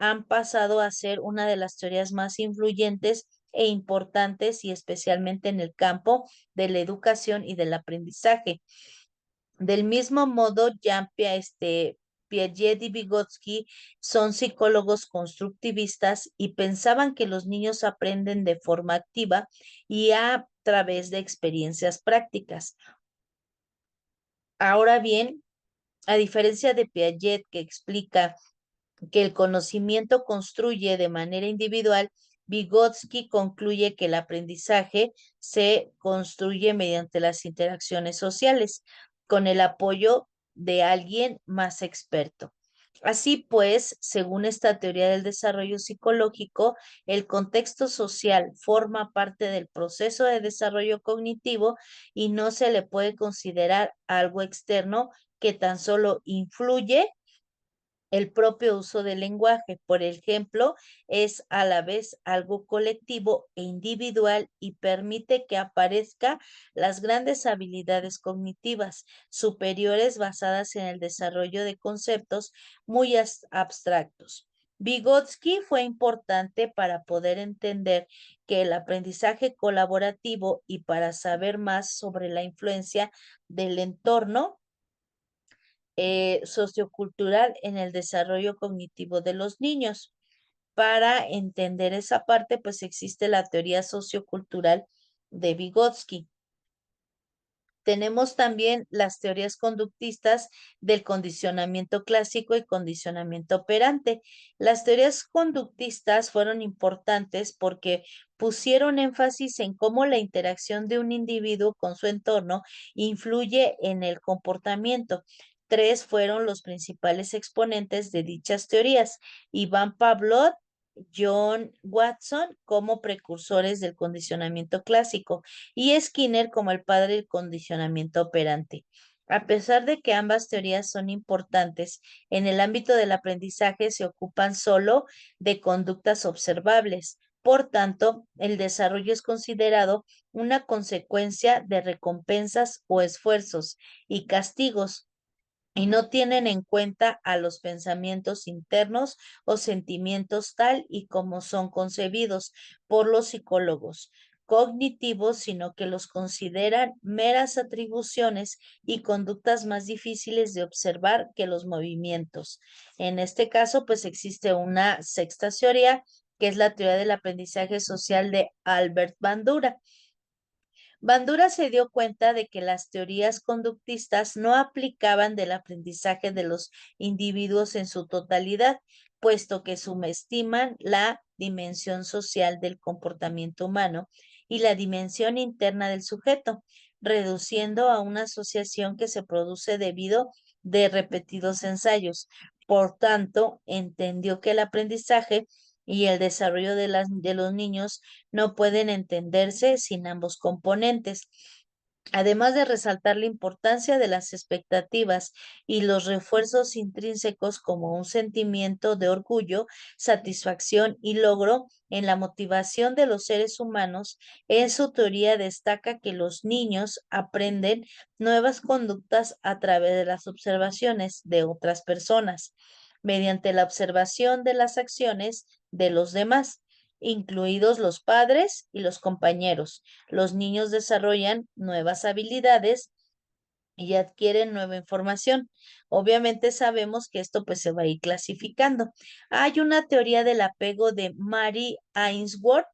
Speaker 1: han pasado a ser una de las teorías más influyentes e importantes y especialmente en el campo de la educación y del aprendizaje. Del mismo modo, Piaget y Vygotsky son psicólogos constructivistas y pensaban que los niños aprenden de forma activa y a través de experiencias prácticas. Ahora bien, a diferencia de Piaget, que explica que el conocimiento construye de manera individual, Vygotsky concluye que el aprendizaje se construye mediante las interacciones sociales, con el apoyo de alguien más experto. Así pues, según esta teoría del desarrollo psicológico, el contexto social forma parte del proceso de desarrollo cognitivo y no se le puede considerar algo externo que tan solo influye el propio uso del lenguaje, por ejemplo, es a la vez algo colectivo e individual y permite que aparezcan las grandes habilidades cognitivas superiores basadas en el desarrollo de conceptos muy abstractos. Vygotsky fue importante para poder entender que el aprendizaje colaborativo y para saber más sobre la influencia del entorno sociocultural en el desarrollo cognitivo de los niños. Para entender esa parte, pues existe la teoría sociocultural de Vygotsky. Tenemos también las teorías conductistas del condicionamiento clásico y condicionamiento operante. Las teorías conductistas fueron importantes porque pusieron énfasis en cómo la interacción de un individuo con su entorno influye en el comportamiento. Tres fueron los principales exponentes de dichas teorías: Iván Pavlov, John Watson como precursores del condicionamiento clásico y Skinner como el padre del condicionamiento operante. A pesar de que ambas teorías son importantes, en el ámbito del aprendizaje se ocupan solo de conductas observables. Por tanto, el desarrollo es considerado una consecuencia de recompensas o esfuerzos y castigos, y no tienen en cuenta a los pensamientos internos o sentimientos tal y como son concebidos por los psicólogos cognitivos, sino que los consideran meras atribuciones y conductas más difíciles de observar que los movimientos. En este caso, pues existe una sexta teoría, que es la teoría del aprendizaje social de Albert Bandura. Bandura se dio cuenta de que las teorías conductistas no aplicaban del aprendizaje de los individuos en su totalidad, puesto que subestiman la dimensión social del comportamiento humano y la dimensión interna del sujeto, reduciendo a una asociación que se produce debido de repetidos ensayos. Por tanto, entendió que el aprendizaje y el desarrollo de los niños no pueden entenderse sin ambos componentes. Además de resaltar la importancia de las expectativas y los refuerzos intrínsecos como un sentimiento de orgullo, satisfacción y logro en la motivación de los seres humanos, en su teoría destaca que los niños aprenden nuevas conductas a través de las observaciones de otras personas, mediante la observación de las acciones de los demás, incluidos los padres y los compañeros. Los niños desarrollan nuevas habilidades y adquieren nueva información. Obviamente sabemos que esto pues se va a ir clasificando. Hay una teoría del apego de Mary Ainsworth,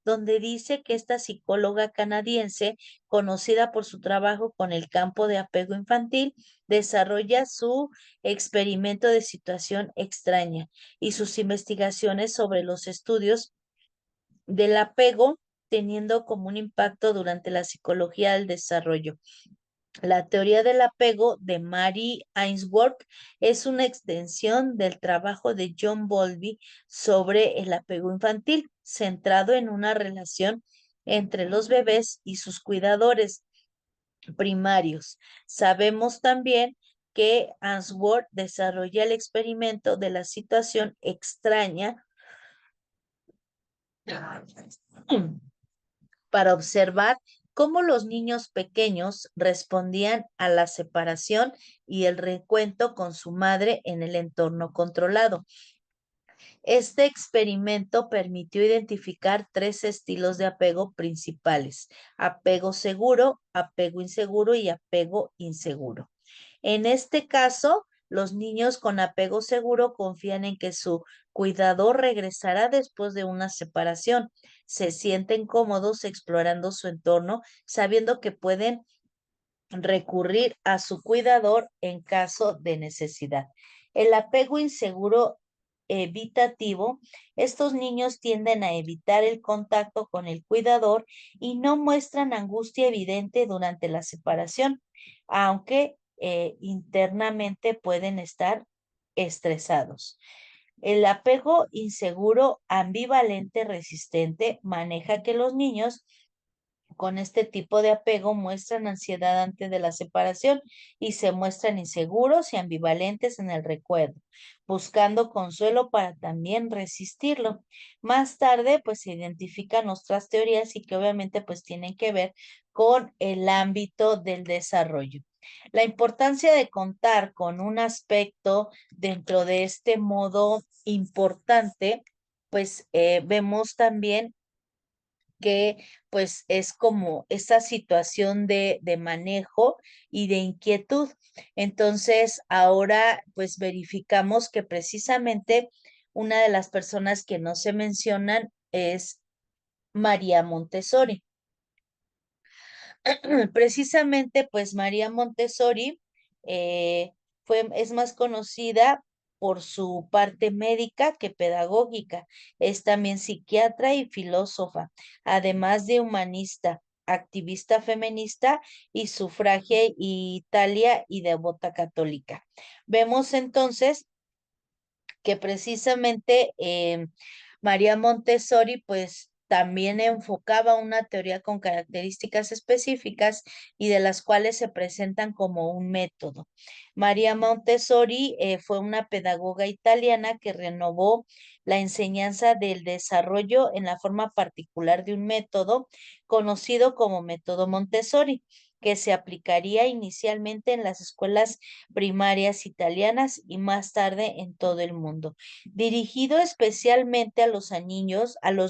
Speaker 1: donde dice que esta psicóloga canadiense, conocida por su trabajo con el campo de apego infantil, desarrolla su experimento de situación extraña y sus investigaciones sobre los estudios del apego teniendo como un impacto durante la psicología del desarrollo. La teoría del apego de Mary Ainsworth es una extensión del trabajo de John Bowlby sobre el apego infantil, centrado en una relación entre los bebés y sus cuidadores primarios. Sabemos también que Ainsworth desarrolla el experimento de la situación extraña para observar cómo los niños pequeños respondían a la separación y el reencuentro con su madre en el entorno controlado. Este experimento permitió identificar tres estilos de apego principales: apego seguro, apego inseguro y apego inseguro. En este caso, Los niños con apego seguro confían en que su cuidador regresará después de una separación. Se sienten cómodos explorando su entorno, sabiendo que pueden recurrir a su cuidador en caso de necesidad. El apego inseguro evitativo, estos niños tienden a evitar el contacto con el cuidador y no muestran angustia evidente durante la separación, aunque internamente pueden estar estresados. El apego inseguro, ambivalente, resistente, maneja que los niños con este tipo de apego muestran ansiedad antes de la separación y se muestran inseguros y ambivalentes en el recuerdo, buscando consuelo para también resistirlo. Más tarde, pues se identifican otras teorías y que obviamente pues tienen que ver con el ámbito del desarrollo. La importancia de contar con un aspecto dentro de este modo importante, pues vemos también que pues es como esa situación de manejo y de inquietud. Entonces, ahora pues verificamos que precisamente una de las personas que no se mencionan es María Montessori. Precisamente, pues María Montessori es más conocida por su parte médica que pedagógica. Es también psiquiatra y filósofa, además de humanista, activista feminista y sufragia Italia y devota católica. Vemos entonces que precisamente María Montessori pues también enfocaba una teoría con características específicas y de las cuales se presentan como un método. María Montessori fue una pedagoga italiana que renovó la enseñanza del desarrollo en la forma particular de un método conocido como método Montessori, que se aplicaría inicialmente en las escuelas primarias italianas y más tarde en todo el mundo. Dirigido especialmente a los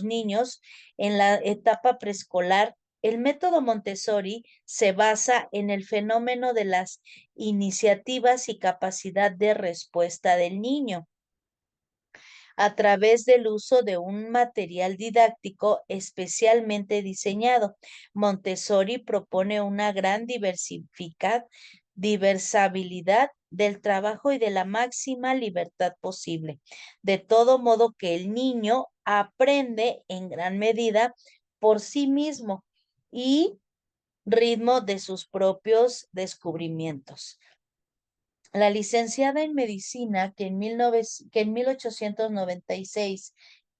Speaker 1: niños en la etapa preescolar, el método Montessori se basa en el fenómeno de las iniciativas y capacidad de respuesta del niño a través del uso de un material didáctico especialmente diseñado. Montessori propone una gran diversabilidad del trabajo y de la máxima libertad posible, de todo modo que el niño aprende en gran medida por sí mismo y ritmo de sus propios descubrimientos. La licenciada en medicina, que en 1896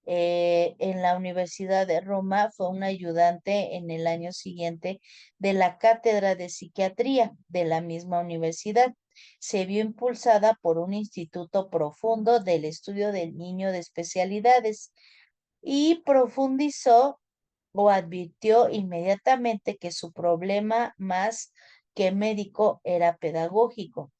Speaker 1: en la Universidad de Roma fue una ayudante en el año siguiente de la cátedra de psiquiatría de la misma universidad. Se vio impulsada por un instituto profundo del estudio del niño de especialidades y profundizó o advirtió inmediatamente que su problema más que médico era pedagógico.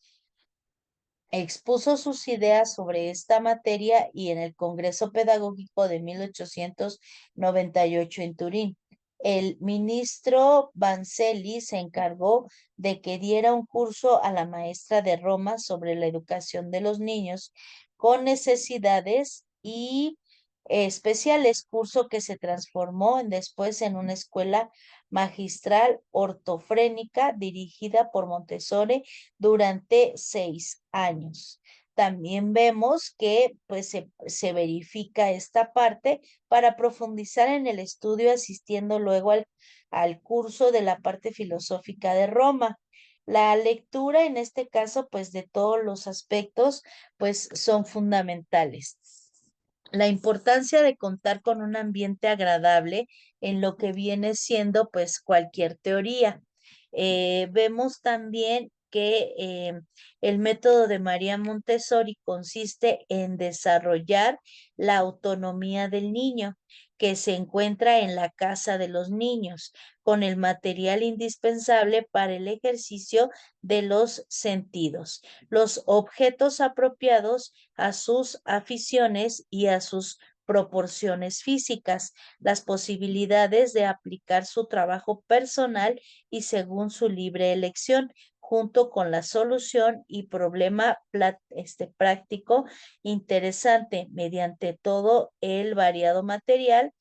Speaker 1: Expuso sus ideas sobre esta materia y en el Congreso Pedagógico de 1898 en Turín. El ministro Vancelli se encargó de que diera un curso a la maestra de Roma sobre la educación de los niños con necesidades y especiales, curso que se transformó después en una escuela magistral ortofrénica dirigida por Montessori durante 6 años. También vemos que pues se verifica esta parte para profundizar en el estudio asistiendo luego al curso de la parte filosófica de Roma. La lectura en este caso pues de todos los aspectos pues son fundamentales. La importancia de contar con un ambiente agradable en lo que viene siendo pues cualquier teoría. Vemos también que el método de María Montessori consiste en desarrollar la autonomía del niño que se encuentra en la casa de los niños, con el material indispensable para el ejercicio de los sentidos, los objetos apropiados a sus aficiones y a sus proporciones físicas, las posibilidades de aplicar su trabajo personal y según su libre elección, junto con la solución y problema práctico interesante mediante todo el variado material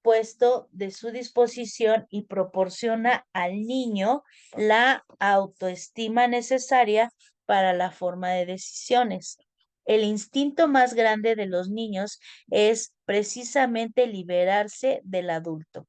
Speaker 1: puesto de su disposición y proporciona al niño la autoestima necesaria para la forma de decisiones. El instinto más grande de los niños es precisamente liberarse del adulto.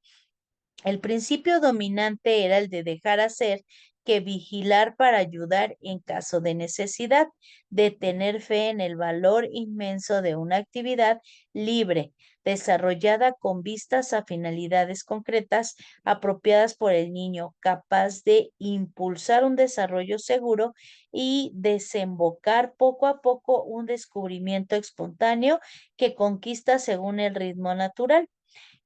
Speaker 1: El principio dominante era el de dejar hacer que vigilar para ayudar en caso de necesidad, de tener fe en el valor inmenso de una actividad libre, desarrollada con vistas a finalidades concretas apropiadas por el niño, capaz de impulsar un desarrollo seguro y desembocar poco a poco un descubrimiento espontáneo que conquista según el ritmo natural.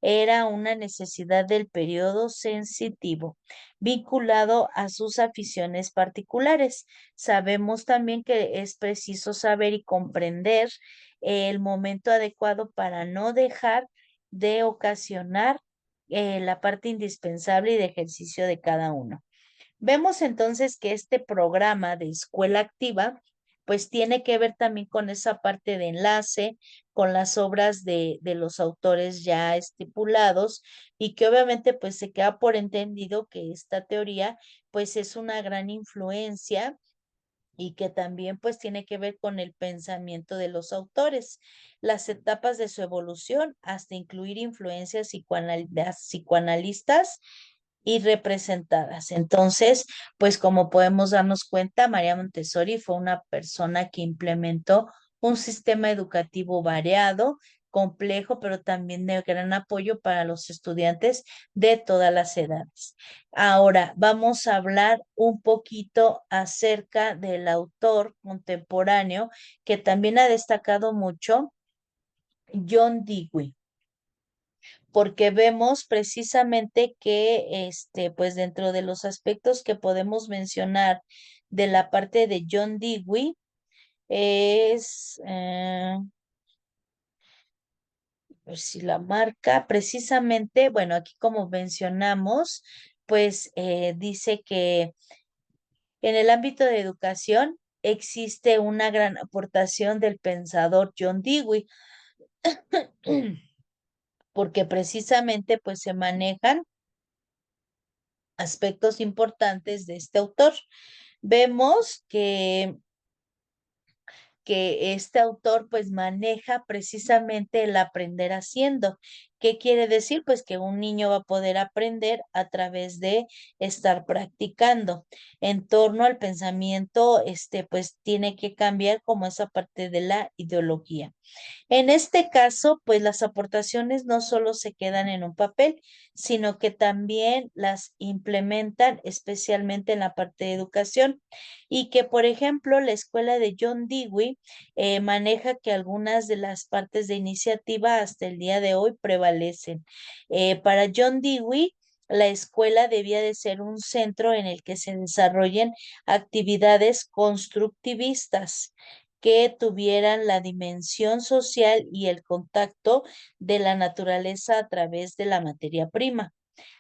Speaker 1: Era una necesidad del periodo sensitivo, vinculado a sus aficiones particulares. Sabemos también que es preciso saber y comprender el momento adecuado para no dejar de ocasionar la parte indispensable y de ejercicio de cada uno. Vemos entonces que este programa de escuela activa, pues tiene que ver también con esa parte de enlace, con las obras de los autores ya estipulados y que obviamente pues se queda por entendido que esta teoría pues es una gran influencia y que también pues tiene que ver con el pensamiento de los autores, las etapas de su evolución hasta incluir influencias psicoanalistas y representadas. Entonces, pues como podemos darnos cuenta, María Montessori fue una persona que implementó un sistema educativo variado, complejo, pero también de gran apoyo para los estudiantes de todas las edades. Ahora vamos a hablar un poquito acerca del autor contemporáneo que también ha destacado mucho, John Dewey, porque vemos precisamente que, pues dentro de los aspectos que podemos mencionar de la parte de John Dewey, es, a ver si la marca, precisamente, bueno, aquí como mencionamos, pues dice que en el ámbito de educación existe una gran aportación del pensador John Dewey, porque precisamente pues se manejan aspectos importantes de este autor. Vemos que este autor pues maneja precisamente el aprender haciendo. ¿Qué quiere decir? Pues que un niño va a poder aprender a través de estar practicando. En torno al pensamiento, pues tiene que cambiar como esa parte de la ideología. En este caso, pues las aportaciones no solo se quedan en un papel, sino que también las implementan especialmente en la parte de educación y que, por ejemplo, la escuela de John Dewey maneja que algunas de las partes de iniciativa hasta el día de hoy prevalecen. Para John Dewey, la escuela debía de ser un centro en el que se desarrollen actividades constructivistas que tuvieran la dimensión social y el contacto de la naturaleza a través de la materia prima.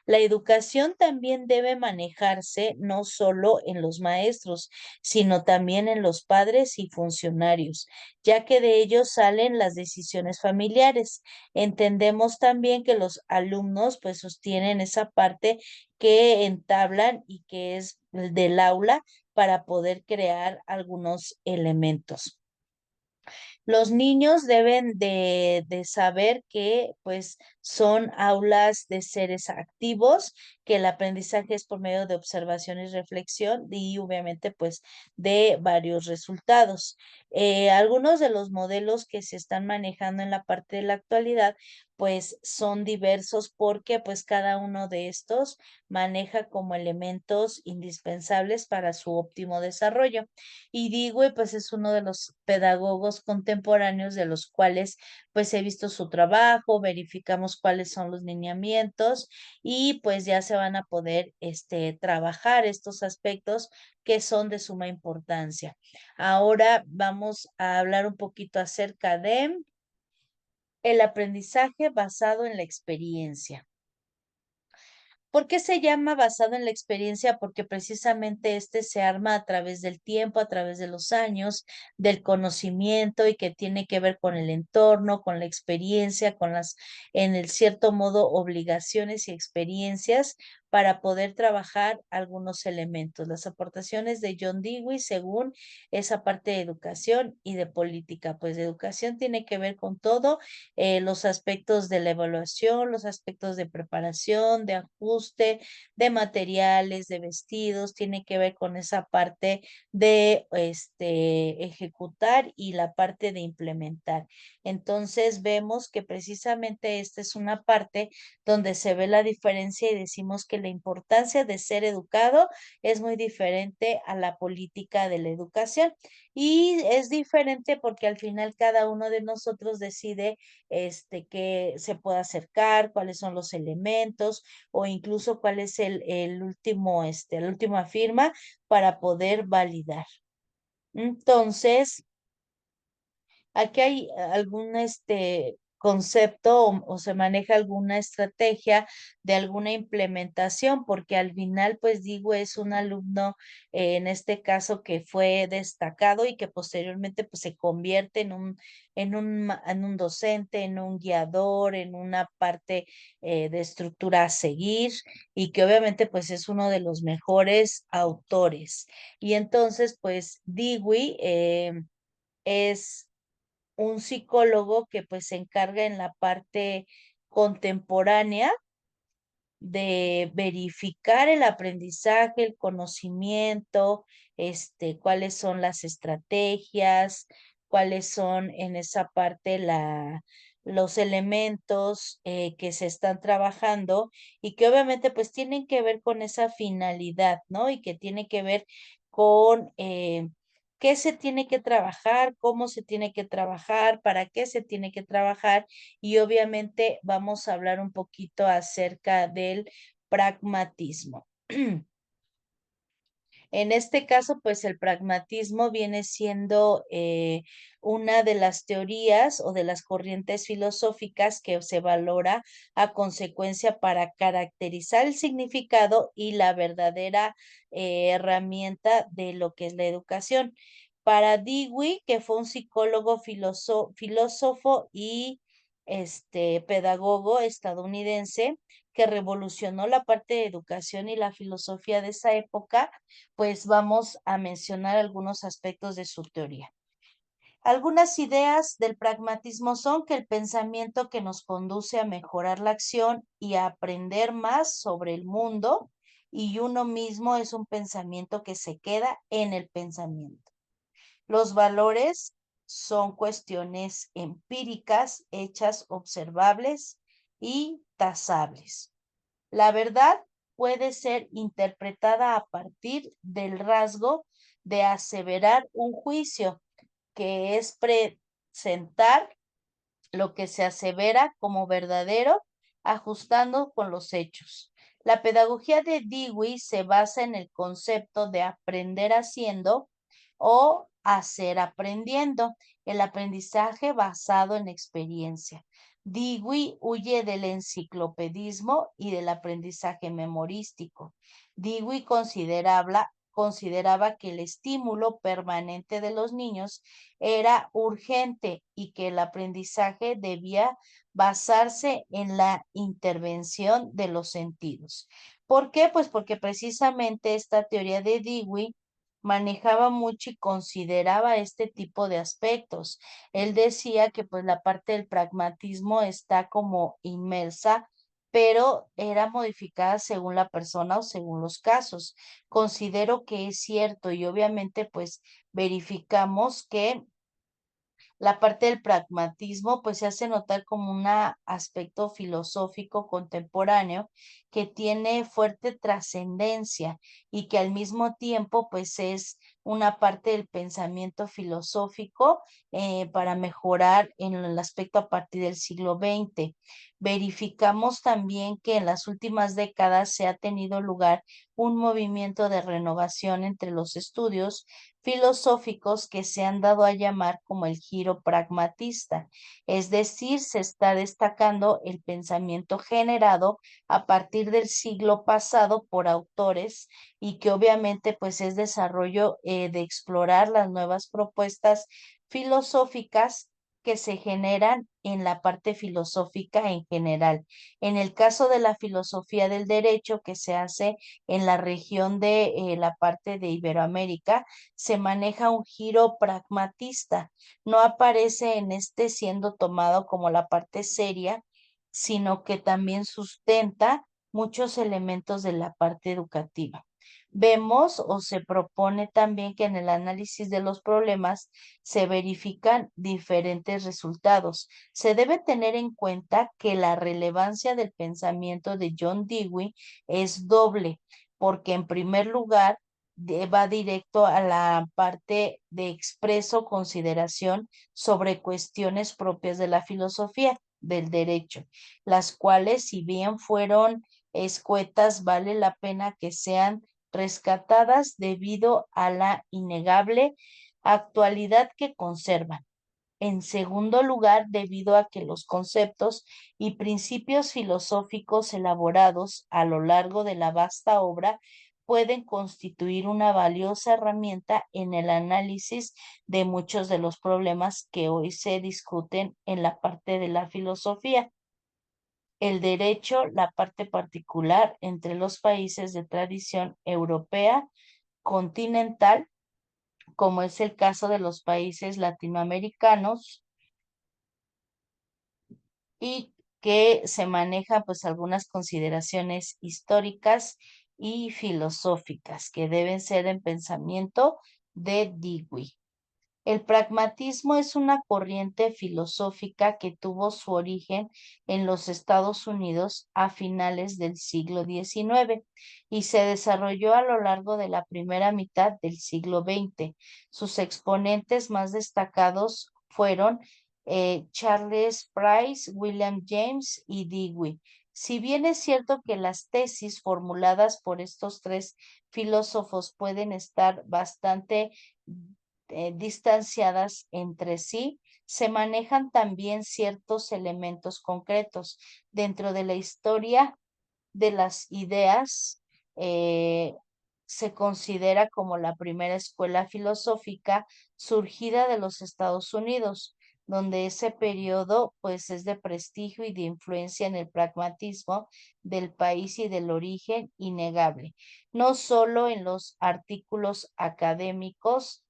Speaker 1: La educación también debe manejarse no solo en los maestros, sino también en los padres y funcionarios, ya que de ellos salen las decisiones familiares. Entendemos también que los alumnos pues sostienen esa parte que entablan y que es del aula para poder crear algunos elementos. Los niños deben de saber que pues son aulas de seres activos, que el aprendizaje es por medio de observación y reflexión y obviamente pues de varios resultados. Algunos de los modelos que se están manejando en la parte de la actualidad pues son diversos porque pues cada uno de estos maneja como elementos indispensables para su óptimo desarrollo. Y digo, y pues es uno de los pedagogos contemporáneos de los cuales pues he visto su trabajo, verificamos cuáles son los lineamientos y pues ya se van a poder trabajar estos aspectos que son de suma importancia. Ahora vamos a hablar un poquito acerca de el aprendizaje basado en la experiencia. ¿Por qué se llama basado en la experiencia? Porque precisamente este se arma a través del tiempo, a través de los años, del conocimiento y que tiene que ver con el entorno, con la experiencia, con las, en el cierto modo, obligaciones y experiencias para poder trabajar algunos elementos. Las aportaciones de John Dewey según esa parte de educación y de política, pues de educación tiene que ver con todo los aspectos de la evaluación, los aspectos de preparación, de ajuste, de materiales, de vestidos, tiene que ver con esa parte de ejecutar y la parte de implementar. Entonces vemos que precisamente esta es una parte donde se ve la diferencia y decimos que la importancia de ser educado es muy diferente a la política de la educación. Y es diferente porque al final cada uno de nosotros decide que se pueda acercar, cuáles son los elementos o incluso cuál es el último, la última firma para poder validar. Entonces, aquí hay algún concepto o se maneja alguna estrategia de alguna implementación, porque al final, pues digo, es un alumno, en este caso, que fue destacado y que posteriormente pues, se convierte en un docente, en un guiador, en una parte de estructura a seguir y que obviamente pues es uno de los mejores autores. Y entonces, pues Dewey es un psicólogo que pues se encarga en la parte contemporánea de verificar el aprendizaje, el conocimiento, cuáles son las estrategias, cuáles son en esa parte los elementos que se están trabajando y que obviamente pues tienen que ver con esa finalidad, ¿no? Y que tiene que ver con qué se tiene que trabajar, cómo se tiene que trabajar, para qué se tiene que trabajar y obviamente vamos a hablar un poquito acerca del pragmatismo. En este caso, pues el pragmatismo viene siendo una de las teorías o de las corrientes filosóficas que se valora a consecuencia para caracterizar el significado y la verdadera herramienta de lo que es la educación. Para Dewey, que fue un psicólogo, filósofo y pedagogo estadounidense que revolucionó la parte de educación y la filosofía de esa época, pues vamos a mencionar algunos aspectos de su teoría. Algunas ideas del pragmatismo son que el pensamiento que nos conduce a mejorar la acción y a aprender más sobre el mundo y uno mismo es un pensamiento que se queda en el pensamiento. Los valores son cuestiones empíricas, hechas, observables y tasables. La verdad puede ser interpretada a partir del rasgo de aseverar un juicio, que es presentar lo que se asevera como verdadero, ajustando con los hechos. La pedagogía de Dewey se basa en el concepto de aprender haciendo o hacer aprendiendo, el aprendizaje basado en experiencia. Dewey huye del enciclopedismo y del aprendizaje memorístico. Dewey consideraba que el estímulo permanente de los niños era urgente y que el aprendizaje debía basarse en la intervención de los sentidos. ¿Por qué? Pues porque precisamente esta teoría de Dewey manejaba mucho y consideraba este tipo de aspectos. Él decía que pues la parte del pragmatismo está como inmersa, pero era modificada según la persona o según los casos. Considero que es cierto y obviamente pues verificamos que la parte del pragmatismo pues se hace notar como un aspecto filosófico contemporáneo que tiene fuerte trascendencia y que al mismo tiempo pues es una parte del pensamiento filosófico para mejorar en el aspecto a partir del siglo XX. Verificamos también que en las últimas décadas se ha tenido lugar un movimiento de renovación entre los estudios filosóficos que se han dado a llamar como el giro pragmatista, es decir, se está destacando el pensamiento generado a partir del siglo pasado por autores y que obviamente pues es desarrollo de explorar las nuevas propuestas filosóficas que se generan en la parte filosófica en general. En el caso de la filosofía del derecho que se hace en la región de la parte de Iberoamérica, se maneja un giro pragmatista. No aparece en este siendo tomado como la parte seria, sino que también sustenta muchos elementos de la parte educativa. Vemos o se propone también que en el análisis de los problemas se verifican diferentes resultados. Se debe tener en cuenta que la relevancia del pensamiento de John Dewey es doble, porque en primer lugar va directo a la parte de expreso consideración sobre cuestiones propias de la filosofía del derecho, las cuales, si bien fueron escuetas, vale la pena que sean rescatadas debido a la innegable actualidad que conservan. En segundo lugar, debido a que los conceptos y principios filosóficos elaborados a lo largo de la vasta obra pueden constituir una valiosa herramienta en el análisis de muchos de los problemas que hoy se discuten en la parte de la filosofía. El derecho, la parte particular entre los países de tradición europea continental, como es el caso de los países latinoamericanos, y que se maneja pues algunas consideraciones históricas y filosóficas que deben ser en pensamiento de Dewey. El pragmatismo es una corriente filosófica que tuvo su origen en los Estados Unidos a finales del siglo XIX y se desarrolló a lo largo de la primera mitad del siglo XX. Sus exponentes más destacados fueron Charles Price, William James y Dewey. Si bien es cierto que las tesis formuladas por estos tres filósofos pueden estar bastante distanciadas entre sí, se manejan también ciertos elementos concretos dentro de la historia de las ideas. Se considera como la primera escuela filosófica surgida de los Estados Unidos, donde ese periodo pues es de prestigio y de influencia en el pragmatismo del país y del origen innegable, no solo en los artículos académicos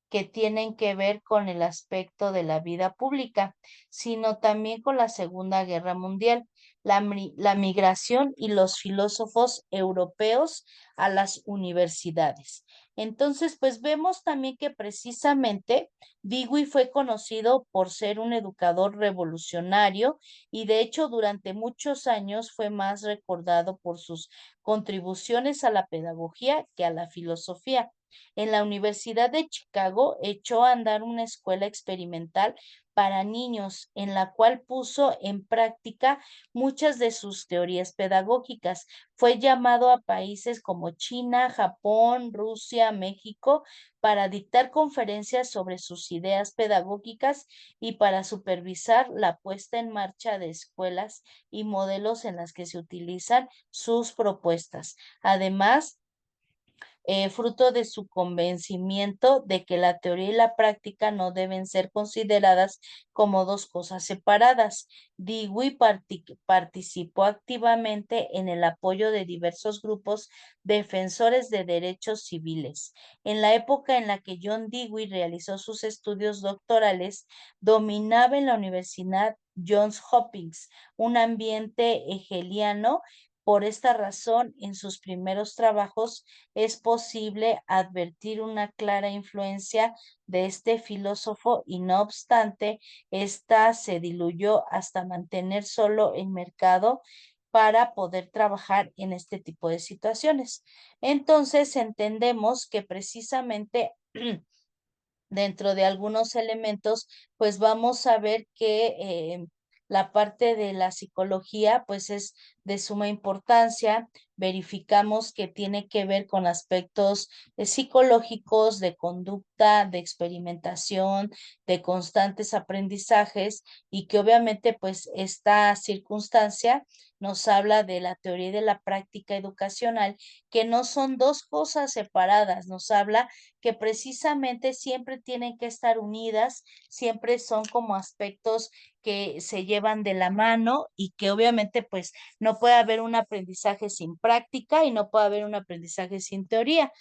Speaker 1: que tienen que ver con el aspecto de la vida pública, sino también con la Segunda Guerra Mundial, la migración y los filósofos europeos a las universidades. Entonces, pues vemos también que precisamente Dewey fue conocido por ser un educador revolucionario y de hecho durante muchos años fue más recordado por sus contribuciones a la pedagogía que a la filosofía. En la Universidad de Chicago echó a andar una escuela experimental para niños, en la cual puso en práctica muchas de sus teorías pedagógicas. Fue llamado a países como China, Japón, Rusia, México, para dictar conferencias sobre sus ideas pedagógicas y para supervisar la puesta en marcha de escuelas y modelos en las que se utilizan sus propuestas. Además, fruto de su convencimiento de que la teoría y la práctica no deben ser consideradas como dos cosas separadas. Dewey participó activamente en el apoyo de diversos grupos defensores de derechos civiles. En la época en la que John Dewey realizó sus estudios doctorales, dominaba en la Universidad Johns Hopkins un ambiente hegeliano. Por esta razón, en sus primeros trabajos es posible advertir una clara influencia de este filósofo y no obstante, esta se diluyó hasta mantener solo el mercado para poder trabajar en este tipo de situaciones. Entonces, entendemos que precisamente dentro de algunos elementos, pues vamos a ver que La parte de la psicología, pues es de suma importancia. Verificamos que tiene que ver con aspectos psicológicos, de conducta, de experimentación, de constantes aprendizajes y que obviamente pues esta circunstancia nos habla de la teoría y de la práctica educacional, que no son dos cosas separadas, nos habla que precisamente siempre tienen que estar unidas, siempre son como aspectos que se llevan de la mano y que obviamente pues no puede haber un aprendizaje sin práctica y no puede haber un aprendizaje sin teoría.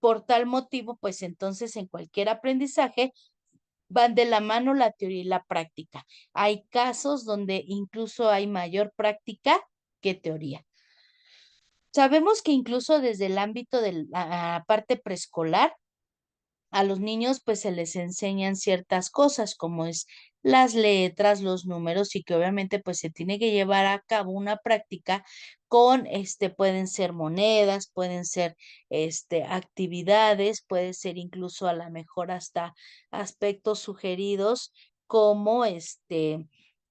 Speaker 1: Por tal motivo, pues entonces en cualquier aprendizaje van de la mano la teoría y la práctica. Hay casos donde incluso hay mayor práctica que teoría. Sabemos que incluso desde el ámbito de la parte preescolar, a los niños pues se les enseñan ciertas cosas como es las letras, los números y que obviamente pues se tiene que llevar a cabo una práctica con pueden ser monedas, pueden ser actividades, puede ser incluso a lo mejor hasta aspectos sugeridos como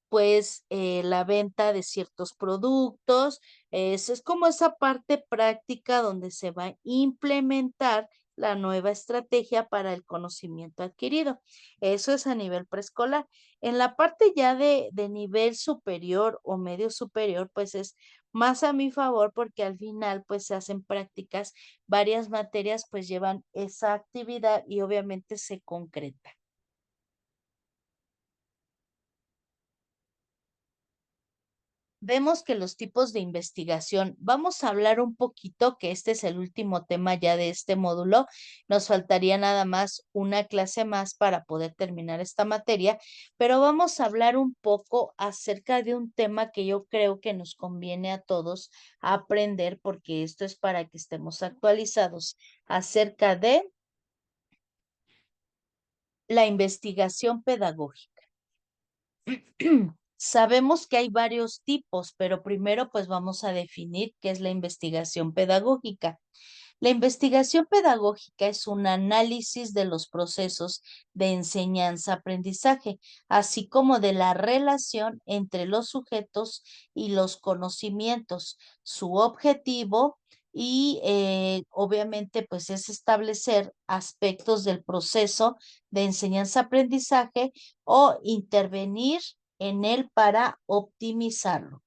Speaker 1: pues la venta de ciertos productos. Eso es como esa parte práctica donde se va a implementar la nueva estrategia para el conocimiento adquirido. Eso es a nivel preescolar. En la parte ya de nivel superior o medio superior, pues es más a mi favor porque al final pues se hacen prácticas, varias materias pues llevan esa actividad y obviamente se concreta. Vemos que los tipos de investigación, vamos a hablar un poquito, que este es el último tema ya de este módulo, nos faltaría nada más una clase más para poder terminar esta materia, pero vamos a hablar un poco acerca de un tema que yo creo que nos conviene a todos aprender, porque esto es para que estemos actualizados acerca de la investigación pedagógica. Sabemos que hay varios tipos, pero primero pues vamos a definir qué es la investigación pedagógica. La investigación pedagógica es un análisis de los procesos de enseñanza-aprendizaje, así como de la relación entre los sujetos y los conocimientos. Su objetivo y obviamente pues es establecer aspectos del proceso de enseñanza-aprendizaje o intervenir en él para optimizarlo.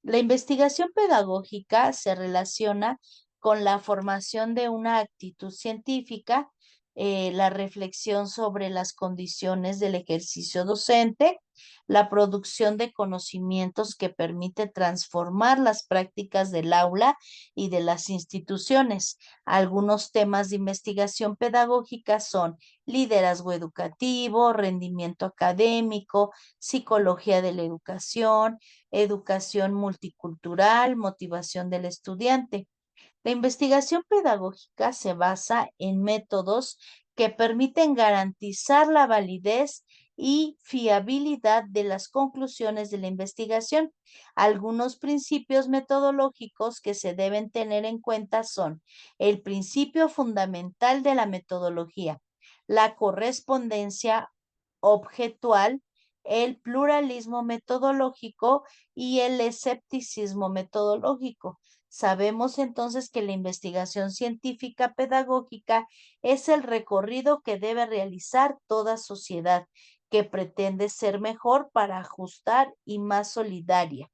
Speaker 1: La investigación pedagógica se relaciona con la formación de una actitud científica, la reflexión sobre las condiciones del ejercicio docente, la producción de conocimientos que permite transformar las prácticas del aula y de las instituciones. Algunos temas de investigación pedagógica son liderazgo educativo, rendimiento académico, psicología de la educación, educación multicultural, motivación del estudiante. La investigación pedagógica se basa en métodos que permiten garantizar la validez y fiabilidad de las conclusiones de la investigación. Algunos principios metodológicos que se deben tener en cuenta son el principio fundamental de la metodología, la correspondencia objetual, el pluralismo metodológico y el escepticismo metodológico. Sabemos entonces que la investigación científica pedagógica es el recorrido que debe realizar toda sociedad que pretende ser mejor para ajustar y más solidaria,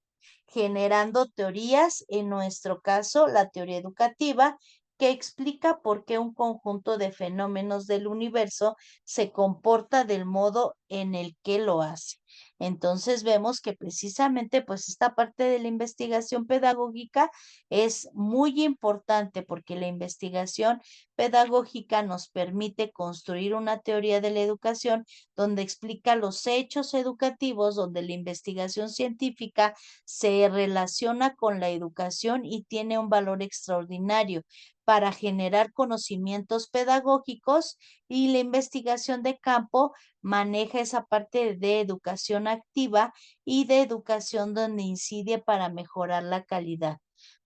Speaker 1: generando teorías, en nuestro caso, la teoría educativa, que explica por qué un conjunto de fenómenos del universo se comporta del modo en el que lo hace. Entonces vemos que precisamente pues esta parte de la investigación pedagógica es muy importante porque la investigación pedagógica nos permite construir una teoría de la educación donde explica los hechos educativos, donde la investigación científica se relaciona con la educación y tiene un valor extraordinario para generar conocimientos pedagógicos, y la investigación de campo maneja esa parte de educación activa y de educación donde incide para mejorar la calidad.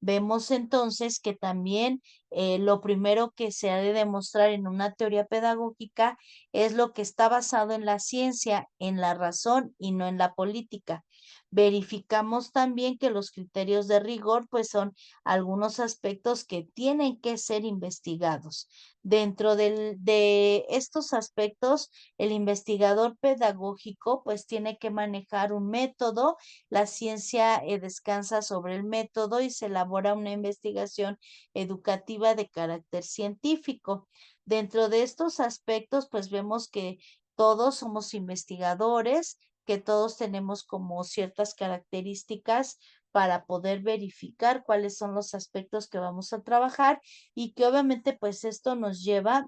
Speaker 1: Vemos entonces que también lo primero que se ha de demostrar en una teoría pedagógica es lo que está basado en la ciencia, en la razón y no en la política. Verificamos también que los criterios de rigor, pues son algunos aspectos que tienen que ser investigados. Dentro de estos aspectos, el investigador pedagógico, pues tiene que manejar un método. La ciencia descansa sobre el método y se elabora una investigación educativa de carácter científico. Dentro de estos aspectos, pues vemos que todos somos investigadores, que todos tenemos como ciertas características para poder verificar cuáles son los aspectos que vamos a trabajar y que obviamente pues esto nos lleva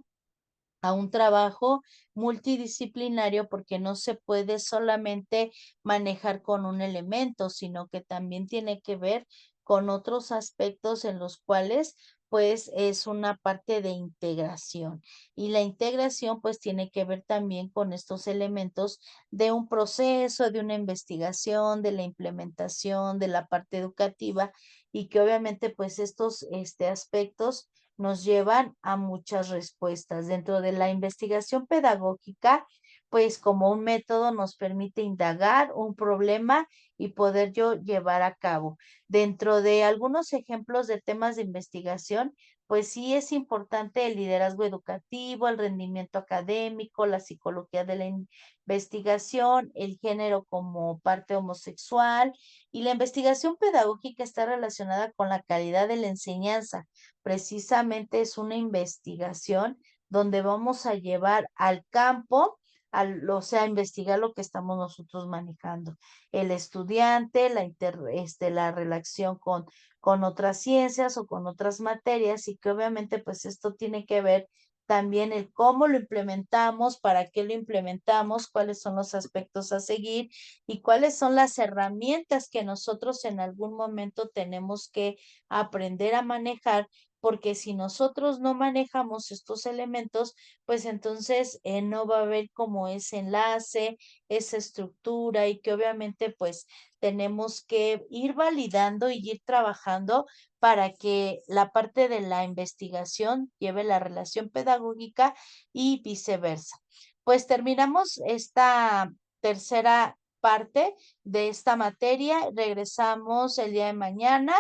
Speaker 1: a un trabajo multidisciplinario porque no se puede solamente manejar con un elemento, sino que también tiene que ver con otros aspectos en los cuales pues es una parte de integración. Y la integración pues tiene que ver también con estos elementos de un proceso, de una investigación, de la implementación, de la parte educativa y que obviamente pues estos aspectos nos llevan a muchas respuestas. Dentro de la investigación pedagógica, pues como un método nos permite indagar un problema y poder yo llevar a cabo. Dentro de algunos ejemplos de temas de investigación, pues sí es importante el liderazgo educativo, el rendimiento académico, la psicología de la investigación, el género como parte homosexual y la investigación pedagógica está relacionada con la calidad de la enseñanza. Precisamente es una investigación donde vamos a llevar al campo, o sea, investigar lo que estamos nosotros manejando. El estudiante, la relación con otras ciencias o con otras materias y que obviamente pues esto tiene que ver también el cómo lo implementamos, para qué lo implementamos, cuáles son los aspectos a seguir y cuáles son las herramientas que nosotros en algún momento tenemos que aprender a manejar porque si nosotros no manejamos estos elementos, pues entonces no va a haber como ese enlace, esa estructura y que obviamente pues tenemos que ir validando y ir trabajando para que la parte de la investigación lleve la relación pedagógica y viceversa. Pues terminamos esta tercera parte de esta materia. Regresamos el día de mañana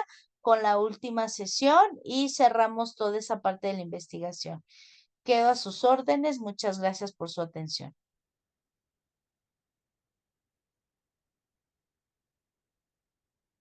Speaker 1: con la última sesión y cerramos toda esa parte de la investigación. Quedo a sus órdenes. Muchas gracias por su atención.